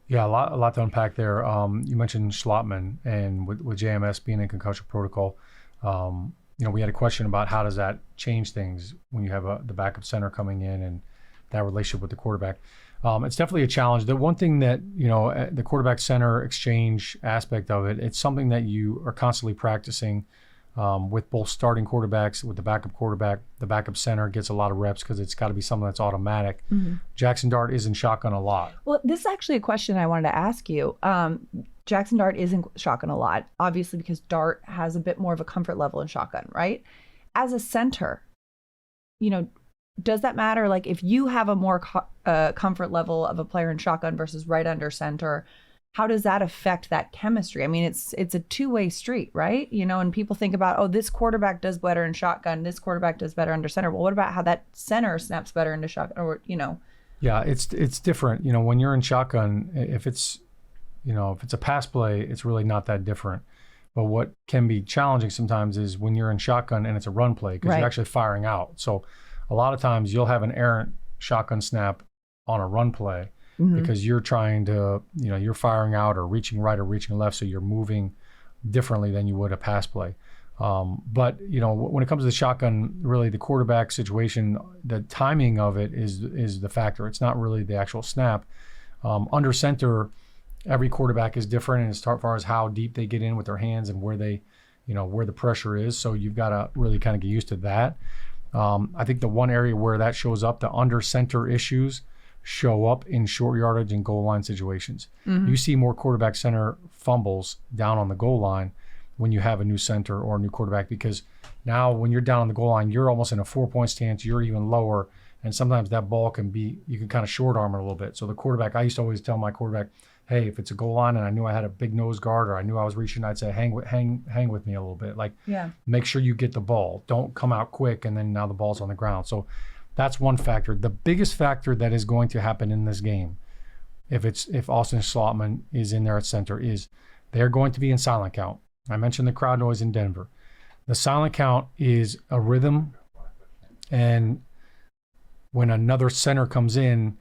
Yeah, a lot to unpack there. You mentioned Schlottman, and with JMS being in concussion protocol, we had a question about how does that change things when you have the backup center coming in, and that relationship with the quarterback. It's definitely a challenge. The one thing that, the quarterback center exchange aspect of it, it's something that you are constantly practicing with both starting quarterbacks, with the backup quarterback. The backup center gets a lot of reps because it's got to be something that's automatic. Jackson Dart is in shotgun a lot. Well, this is actually a question I wanted to ask you. Jackson Dart is in shotgun a lot, obviously, because Dart has a bit more of a comfort level in shotgun, right? As a center, does that matter? Like, if you have a more comfort level of a player in shotgun versus right under center, how does that affect that chemistry? I mean, it's a two-way street, right? And people think about, this quarterback does better in shotgun, this quarterback does better under center. Well, what about how that center snaps better into shotgun, or? Yeah, it's different. When you're in shotgun, if it's a pass play, it's really not that different. But what can be challenging sometimes is when you're in shotgun and it's a run play, because you're actually firing out. So a lot of times you'll have an errant shotgun snap on a run play because you're trying to, you're firing out or reaching right or reaching left. So you're moving differently than you would a pass play. But when it comes to the shotgun, really the quarterback situation, the timing of it is the factor. It's not really the actual snap. Under center, every quarterback is different as far as how deep they get in with their hands and where they, where the pressure is. So you've got to really kind of get used to that. I think the one area where that shows up, the under center issues show up in short yardage and goal line situations. You see more quarterback center fumbles down on the goal line when you have a new center or a new quarterback, because now when you're down on the goal line, you're almost in a 4-point stance, you're even lower. And sometimes that ball you can kind of short arm it a little bit. So the quarterback, I used to always tell my quarterback, hey, if it's a goal line and I knew I had a big nose guard or I knew I was reaching, I'd say, hang with me a little bit. Like, make sure you get the ball. Don't come out quick and then now the ball's on the ground. So that's one factor. The biggest factor that is going to happen in this game, if Austin Schlottmann is in there at center, is they're going to be in silent count. I mentioned the crowd noise in Denver. The silent count is a rhythm, and when another center comes in,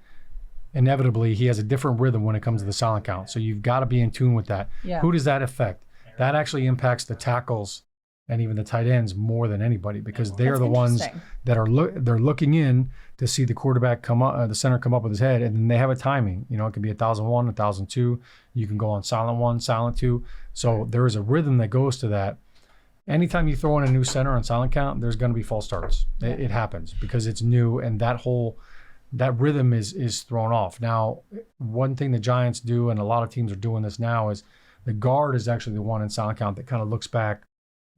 inevitably he has a different rhythm when it comes to the silent count. So you've got to be in tune with that. Who does that affect? That actually impacts the tackles and even the tight ends more than anybody, because they're the ones that are they're looking in to see the quarterback come up, the center come up with his head, and then they have a timing. It can be 1,001, 1,002. You can go on silent 1, silent 2. So there is a rhythm that goes to that. Anytime you throw in a new center on silent count, there's going to be false starts. It happens because it's new, and that rhythm is thrown off. Now, one thing the Giants do, and a lot of teams are doing this now, is the guard is actually the one in silent count that kind of looks back,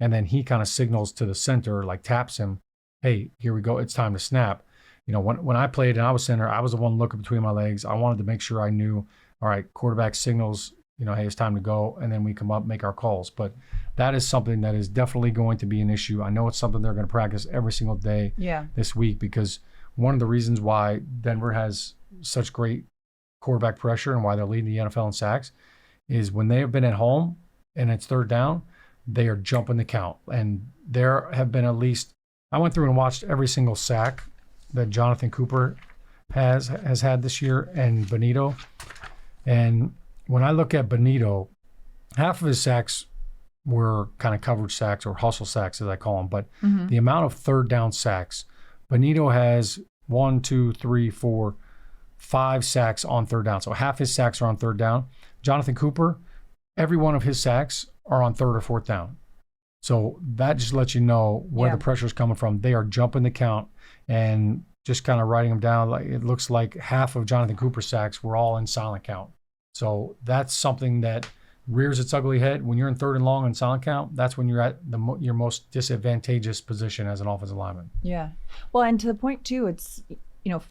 and then he kind of signals to the center, like taps him, hey, here we go, it's time to snap. When I played and I was center, I was the one looking between my legs. I wanted to make sure I knew, all right, quarterback signals, hey, it's time to go, and then we come up, make our calls. But that is something that is definitely going to be an issue. I know it's something they're going to practice every single day this week, because one of the reasons why Denver has such great quarterback pressure and why they're leading the NFL in sacks is when they have been at home and it's third down, they are jumping the count. And there have been at least, I went through and watched every single sack that Jonathan Cooper has had this year, and Benito. And when I look at Benito, half of his sacks were kind of coverage sacks or hustle sacks, as I call them. But the amount of third down sacks, Benito has 1, 2, 3, 4, 5 sacks on third down. So half his sacks are on third down. Jonathan Cooper, every one of his sacks are on third or fourth down. So that just lets you know where the pressure is coming from. They are jumping the count and just kind of writing them down. Like, it looks like half of Jonathan Cooper's sacks were all in silent count. So that's something that rears its ugly head. When you're in third and long and silent count, that's when you're at your most disadvantageous position as an offensive lineman. Yeah. Well, and to the point too, it's,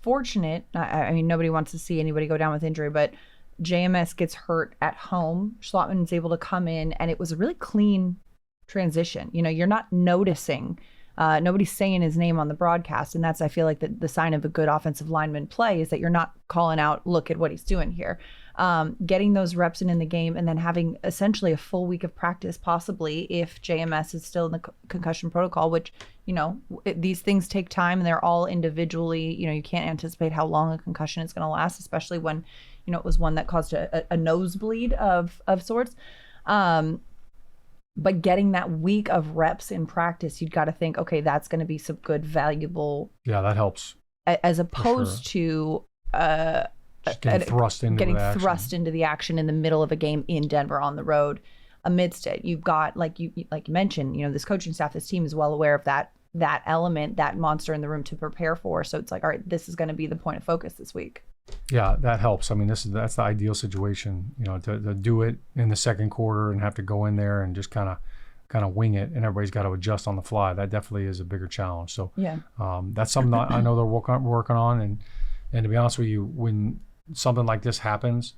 fortunate. I mean, nobody wants to see anybody go down with injury, but JMS gets hurt at home. Schlottmann is able to come in, and it was a really clean transition. You're not noticing. Nobody's saying his name on the broadcast, and that's, I feel like, the sign of a good offensive lineman play is that you're not calling out, look at what he's doing here. Getting those reps in the game, and then having essentially a full week of practice, possibly, if JMS is still in the concussion protocol, which, these things take time, and they're all individually, you can't anticipate how long a concussion is going to last, especially when, it was one that caused a nosebleed of sorts. But getting that week of reps in practice, you've got to think, okay, that's going to be some good, valuable. Yeah, that helps. as opposed to getting thrust into the action in the middle of a game in Denver on the road. Amidst it, you've got, like you mentioned, this coaching staff, this team is well aware of that element, that monster in the room to prepare for. So it's like, all right, this is going to be the point of focus this week. Yeah, that helps. I mean, that's the ideal situation, to do it in the second quarter and have to go in there and just kind of wing it, and everybody's got to adjust on the fly. That definitely is a bigger challenge. So that's something that I know they're working on. And to be honest with you, when something like this happens,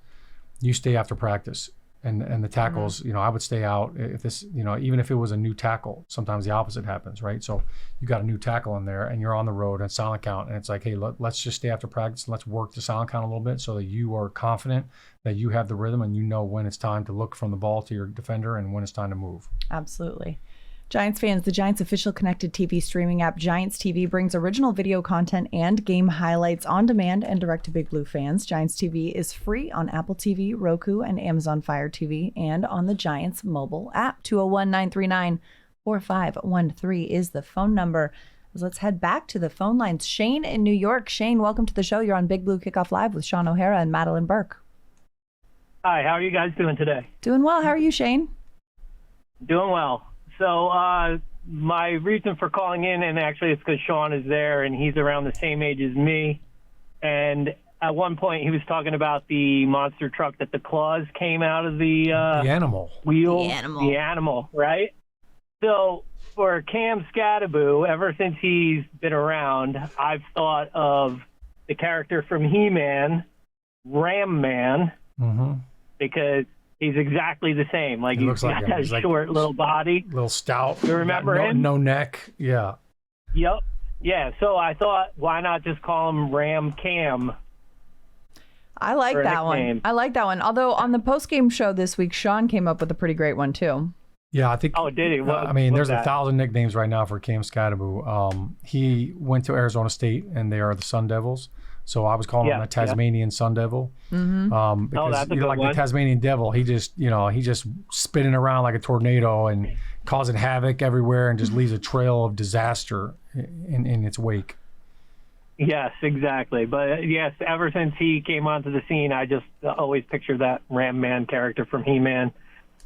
you stay after practice. And the tackles, I would stay out if this, even if it was a new tackle. Sometimes the opposite happens, right? So you got a new tackle in there, and you're on the road and silent count, and it's like, hey, let's just stay after practice. And let's work the silent count a little bit so that you are confident that you have the rhythm and you know when it's time to look from the ball to your defender and when it's time to move. Absolutely. Giants fans, the Giants official connected TV streaming app Giants TV brings original video content and game highlights on demand and direct to Big Blue fans. Giants TV is free on Apple TV, Roku, and Amazon Fire TV, and on the Giants mobile app. 201-939-4513 is the phone number. Let's head back to the phone lines. Shane in New York. Shane, welcome to the show. You're on Big Blue Kickoff Live with Shaun O'Hara and Madelyn Burke. Hi, how are you guys doing today? Doing well. How are you, Shane? Doing well. So my reason for calling in, and actually it's because Shaun is there and he's around the same age as me. And at one point he was talking about the monster truck that the claws came out of the animal wheel. The animal, right? So for Cam Skattebo, ever since he's been around, I've thought of the character from He-Man, Ram Man, because he's exactly the same. Like, he's got that short little body. Little stout. You remember him? No neck. Yeah. Yep. Yeah. So I thought, why not just call him Ram Cam? I like that one. Although on the post-game show this week, Shaun came up with a pretty great one too. Yeah, I think. Oh, did he? There's 1,000 nicknames right now for Cam Skattebo. He went to Arizona State, and they are the Sun Devils. So I was calling him the Tasmanian Sun Devil. Because that's a good like one. the Tasmanian Devil, he just spinning around like a tornado and causing havoc everywhere and just leaves a trail of disaster in its wake. Yes, exactly. But yes, ever since he came onto the scene, I just always pictured that Ram Man character from He-Man.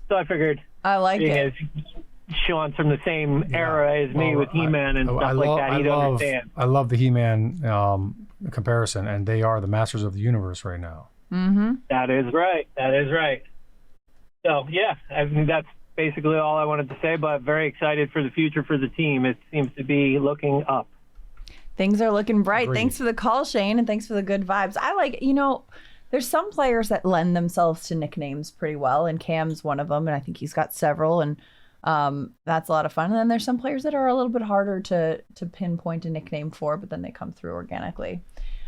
So I figured, I like it. Shaun's from the same era as me with He-Man and stuff like that. He'd understand. I love the He-Man comparison, and they are the masters of the universe right now. That is right. So yeah, I mean, that's basically all I wanted to say, but very excited for the future for the team. It seems to be looking up. Things are looking bright. Agreed. Thanks for the call, Shane, and thanks for the good vibes. I like, there's some players that lend themselves to nicknames pretty well, and Cam's one of them, and I think he's got several, and that's a lot of fun. And then there's some players that are a little bit harder to pinpoint a nickname for, but then they come through organically.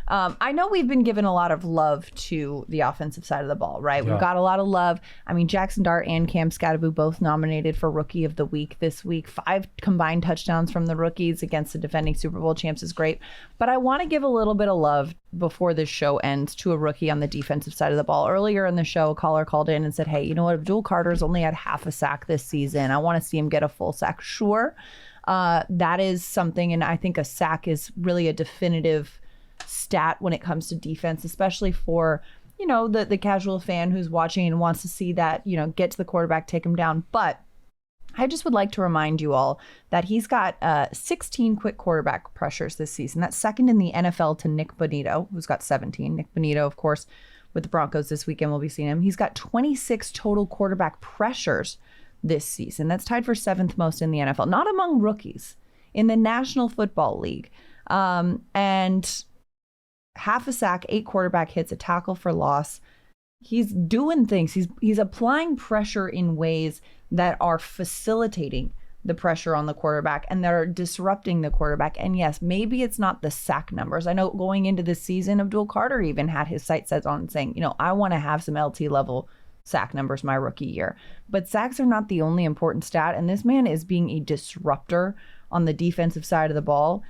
I know we've been given a lot of love to the offensive side of the ball, right? Yeah. We've got a lot of love. I mean, Jackson Dart and Cam Skattebo both nominated for Rookie of the Week this week. 5 combined touchdowns from the rookies against the defending Super Bowl champs is great. But I want to give a little bit of love before this show ends to a rookie on the defensive side of the ball. Earlier in the show, a caller called in and said, hey, you know what? Abdul Carter's only had half a sack this season. I want to see him get a full sack. Sure, that is something. And I think a sack is really a definitive stat when it comes to defense, especially for, the casual fan who's watching and wants to see that, get to the quarterback, take him down. But I just would like to remind you all that he's got 16 quick quarterback pressures this season. That's second in the NFL to Nick Bonito, who's got 17. Nick Bonito, of course, with the Broncos this weekend, we'll be seeing him. He's got 26 total quarterback pressures this season. That's tied for 7th most in the NFL, not among rookies, in the National Football League. And half a sack, 8 quarterback hits, a tackle for loss. He's doing things. He's applying pressure in ways that are facilitating the pressure on the quarterback and that are disrupting the quarterback. And yes, maybe it's not the sack numbers. I know going into this season, Abdul Carter even had his sights set on saying, I want to have some LT level sack numbers my rookie year. But sacks are not the only important stat. And this man is being a disruptor on the defensive side of the ball.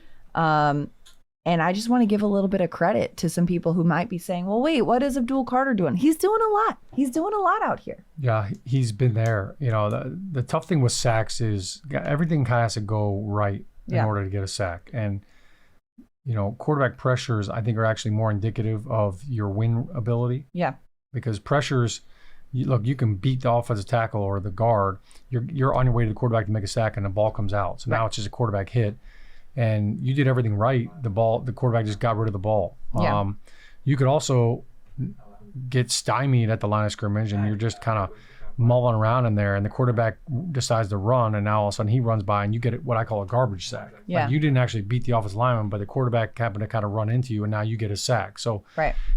And I just want to give a little bit of credit to some people who might be saying, well, wait, what is Abdul Carter doing? He's doing a lot. He's doing a lot out here. Yeah, he's been there. The tough thing with sacks is everything kind of has to go right in order to get a sack. And, quarterback pressures, I think, are actually more indicative of your win ability. Yeah. Because pressures, you can beat the offensive tackle or the guard. You're on your way to the quarterback to make a sack, and the ball comes out. So now it's just a quarterback hit, and you did everything right. The quarterback just got rid of the ball. Yeah. You could also get stymied at the line of scrimmage, and you're just kind of mulling around in there, and the quarterback decides to run, and now all of a sudden he runs by, and you get what I call a garbage sack. Yeah. Like, you didn't actually beat the offensive lineman, but the quarterback happened to kind of run into you, and now you get a sack. So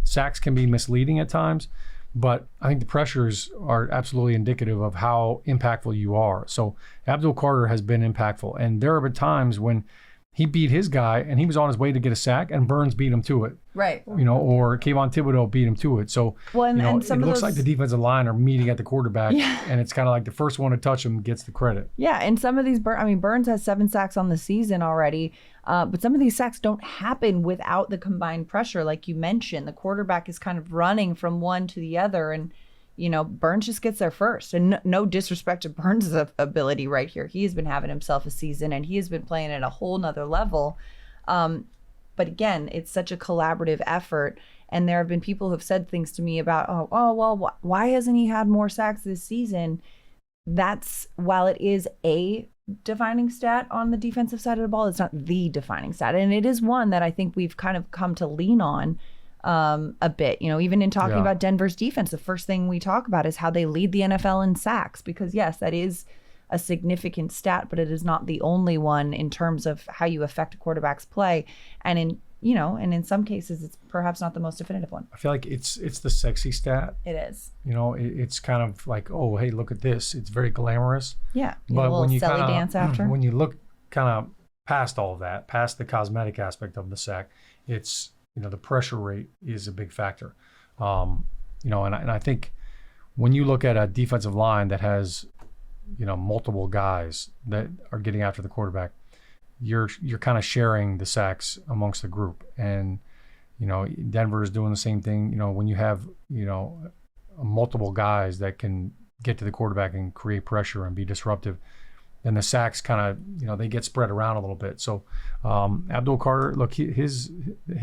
sacks can be misleading at times, but I think the pressures are absolutely indicative of how impactful you are. So Abdul Carter has been impactful, and there have been times when he beat his guy, and he was on his way to get a sack, and Burns beat him to it. Right. Or Kayvon Thibodeau beat him to it. So, and it looks like the defensive line are meeting at the quarterback, and it's kind of like the first one to touch him gets the credit. Yeah, and some of these, Burns has 7 sacks on the season already, but some of these sacks don't happen without the combined pressure. Like you mentioned, the quarterback is kind of running from one to the other, and Burns just gets there first. And no disrespect to Burns' ability right here. He has been having himself a season, and he has been playing at a whole nother level. But again, it's such a collaborative effort. And there have been people who have said things to me about, why hasn't he had more sacks this season? That's, while it is a defining stat on the defensive side of the ball, it's not the defining stat. And it is one that I think we've kind of come to lean on a bit. Even in talking about Denver's defense, the first thing we talk about is how they lead the NFL in sacks, because yes, that is a significant stat, but it is not the only one in terms of how you affect a quarterback's play. And in some cases, it's perhaps not the most definitive one. I feel like it's the sexy stat. It is. It's kind of like, oh, hey, look at this. It's very glamorous. Yeah. But when you silly dance after. When you look kind of past all of that, past the cosmetic aspect of the sack, it's the pressure rate is a big factor. And I think when you look at a defensive line that has multiple guys that are getting after the quarterback, you're kind of sharing the sacks amongst the group. And Denver is doing the same thing. When you have multiple guys that can get to the quarterback and create pressure and be disruptive, then the sacks kind of they get spread around a little bit. So Abdul Carter, look, his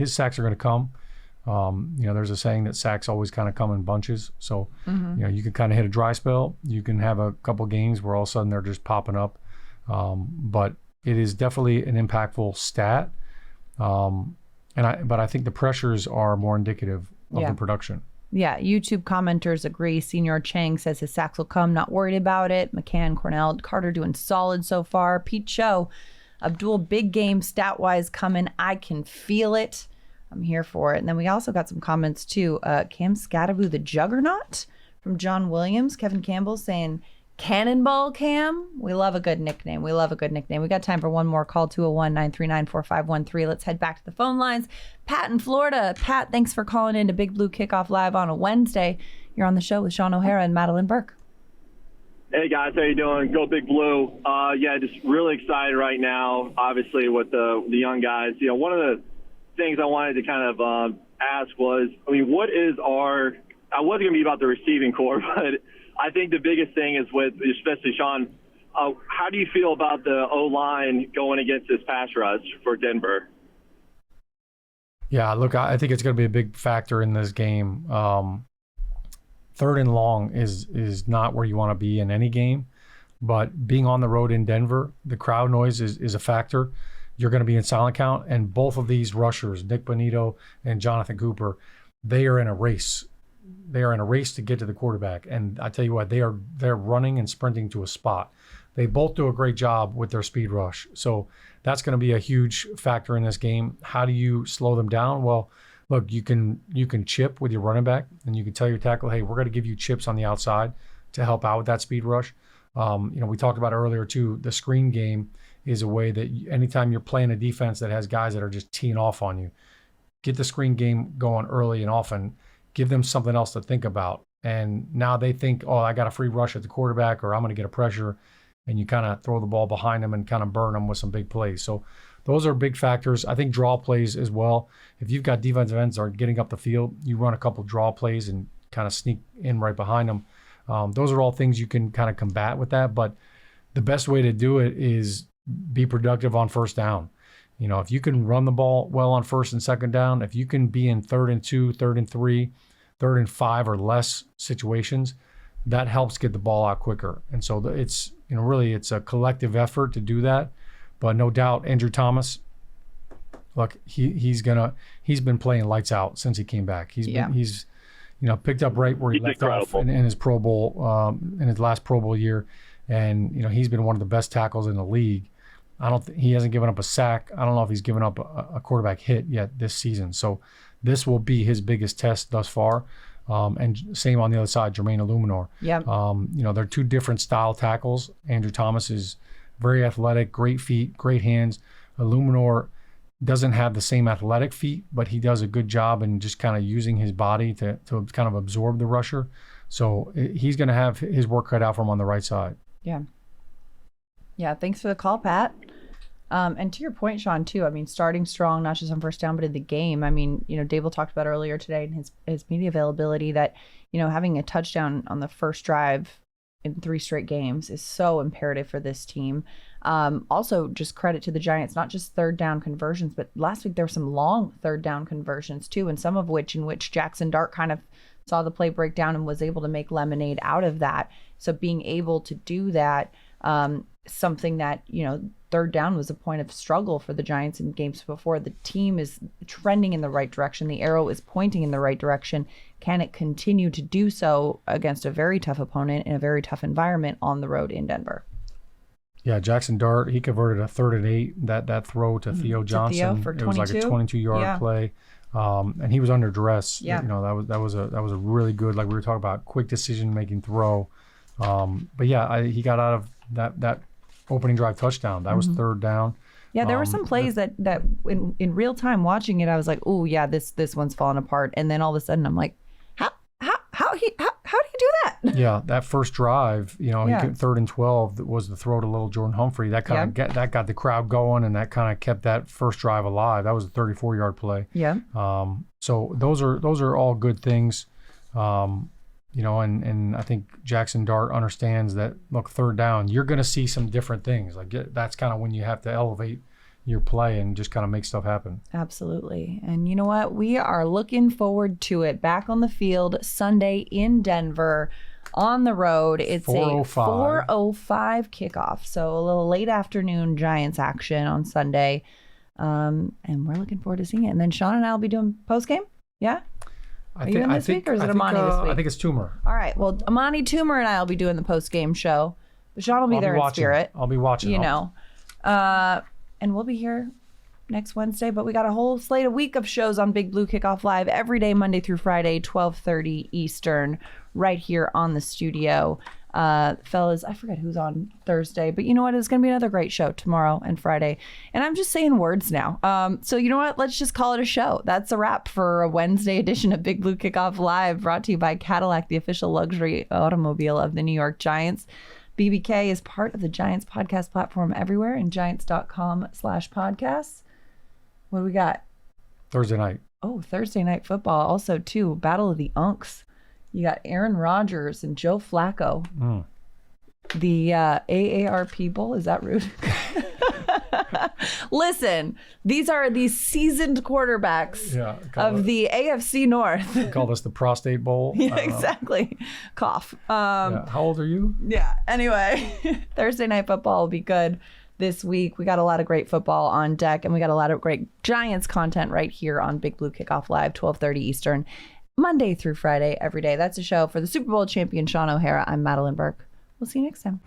sacks are going to come. There's a saying that sacks always kind of come in bunches. So, you can kind of hit a dry spell. You can have a couple games where all of a sudden they're just popping up. But it is definitely an impactful stat. But I think the pressures are more indicative of the production. Yeah, YouTube commenters agree. Senior Chang says his sacks will come, not worried about it. McCann, Cornell, Carter doing solid so far. Pete Cho, Abdul, big game stat-wise coming. I can feel it. I'm here for it. And then we also got some comments too. Cam Skattebo, the juggernaut, from John Williams. Kevin Campbell saying, Cannonball Cam. We love a good nickname. We got time for one more call, 201-939-4513. Let's head back to the phone lines. Pat in Florida. Pat, thanks for calling in to Big Blue Kickoff Live on a Wednesday. You're on the show with Shaun O'Hara and Madelyn Burke. Hey guys, how you doing? Go Big Blue. Just really excited right now, obviously, with the young guys. One of the things I wanted to kind of ask was, what is I wasn't going to be about the receiving core, but I think the biggest thing is with, especially Shaun, how do you feel about the O-line going against this pass rush for Denver? Yeah, look, I think it's going to be a big factor in this game. 3rd and long is not where you want to be in any game, but being on the road in Denver, the crowd noise is a factor. You're going to be in silent count, and both of these rushers, Nick Bonito and Jonathan Cooper, they are in a race. They are in a race to get to the quarterback, and I tell you what, they're running and sprinting to a spot. They both do a great job with their speed rush, so that's going to be a huge factor in this game. How do you slow them down? Well, look, you can chip with your running back, and you can tell your tackle, hey, we're going to give you chips on the outside to help out with that speed rush. We talked about earlier too, the screen game is a way that anytime you're playing a defense that has guys that are just teeing off on you, get the screen game going early and often, give them something else to think about. And now they think, oh, I got a free rush at the quarterback, or I'm going to get a pressure, and you kind of throw the ball behind them and kind of burn them with some big plays. So those are big factors. I think draw plays as well. If you've got defensive ends that are getting up the field, you run a couple draw plays and kind of sneak in right behind them. Those are all things you can kind of combat with that. But the best way to do it is be productive on first down. If you can run the ball well on 1st and 2nd down, if you can be in 3rd and 2, 3rd and 3, 3rd and 5 or less situations, that helps get the ball out quicker. And so it's, really it's a collective effort to do that. But no doubt, Andrew Thomas, look, he's been playing lights out since he came back. He's picked up right where he left off in his Pro Bowl, in his last Pro Bowl year. And, he's been one of the best tackles in the league. He hasn't given up a sack. I don't know if he's given up a quarterback hit yet this season. So this will be his biggest test thus far. And same on the other side, Jermaine Illuminor. Yeah. They're two different style tackles. Andrew Thomas is very athletic, great feet, great hands. Illuminor doesn't have the same athletic feet, but he does a good job in just kind of using his body to kind of absorb the rusher. So he's going to have his work cut out for him on the right side. Yeah. Yeah, thanks for the call, Pat. And to your point, Shaun, too, I mean, starting strong, not just on 1st down, but in the game. I mean, Dable talked about earlier today in his media availability that, having a touchdown on the first drive in 3 straight games is so imperative for this team. Also, just credit to the Giants, not just 3rd down conversions, but last week there were some long 3rd down conversions, too, and some of which Jackson Dart kind of saw the play break down and was able to make lemonade out of that. So being able to do that, something that, 3rd down was a point of struggle for the Giants in games before. The team is trending in the right direction. The arrow is pointing in the right direction. Can it continue to do so against a very tough opponent in a very tough environment on the road in Denver? Yeah, Jackson Dart, he converted a 3rd and 8. That throw to Theo Johnson, for 22? It was like a 22-yard play. And he was under duress. Yeah. That was a really good, like we were talking about, quick decision-making throw. But yeah, he got out of that opening drive touchdown. That was 3rd down. Yeah, there were some plays that in real time watching it, I was like, oh yeah, this one's falling apart. And then all of a sudden I'm like, how do you do that? Yeah, that first drive, he got 3rd and 12 was the throw to little Jordan Humphrey. That kind of got the crowd going, and that kind of kept that first drive alive. That was a 34-yard play. Yeah. So those are all good things. And I think Jackson Dart understands that, look, 3rd down, you're going to see some different things. Like that's kind of when you have to elevate your play and just kind of make stuff happen. Absolutely. And you know what? We are looking forward to it. Back on the field Sunday in Denver on the road. It's 4:05. A 4:05 kickoff. So a little late afternoon Giants action on Sunday. And we're looking forward to seeing it. And then Shaun and I will be doing postgame. Yeah? Are you in this week, or is it Amani this week? I think it's Toomer. All right. Well, Amani, Toomer, and I will be doing the post-game show. But Shaun will be there in spirit. I'll be watching. And we'll be here next Wednesday. But we got a whole week of shows on Big Blue Kickoff Live every day, Monday through Friday, 12:30 Eastern, right here on the studio. Fellas, I forget who's on Thursday, but you know what? It's going to be another great show tomorrow and Friday. And I'm just saying words now. So you know what? Let's just call it a show. That's a wrap for a Wednesday edition of Big Blue Kickoff Live, brought to you by Cadillac, the official luxury automobile of the New York Giants. BBK is part of the Giants podcast platform everywhere and giants.com/podcasts. What do we got? Thursday night. Oh, Thursday night football. Also, too, Battle of the Unks. You got Aaron Rodgers and Joe Flacco. The AARP Bowl. Is that rude? Listen, these are the seasoned quarterbacks of the AFC North. They call this the Prostate Bowl. Yeah, exactly. Cough. How old are you? Yeah. Anyway, Thursday night football will be good this week. We got a lot of great football on deck, and we got a lot of great Giants content right here on Big Blue Kickoff Live, 12:30 Eastern. Monday through Friday, every day. That's a show for the Super Bowl champion, Shaun O'Hara. I'm Madelyn Burke. We'll see you next time.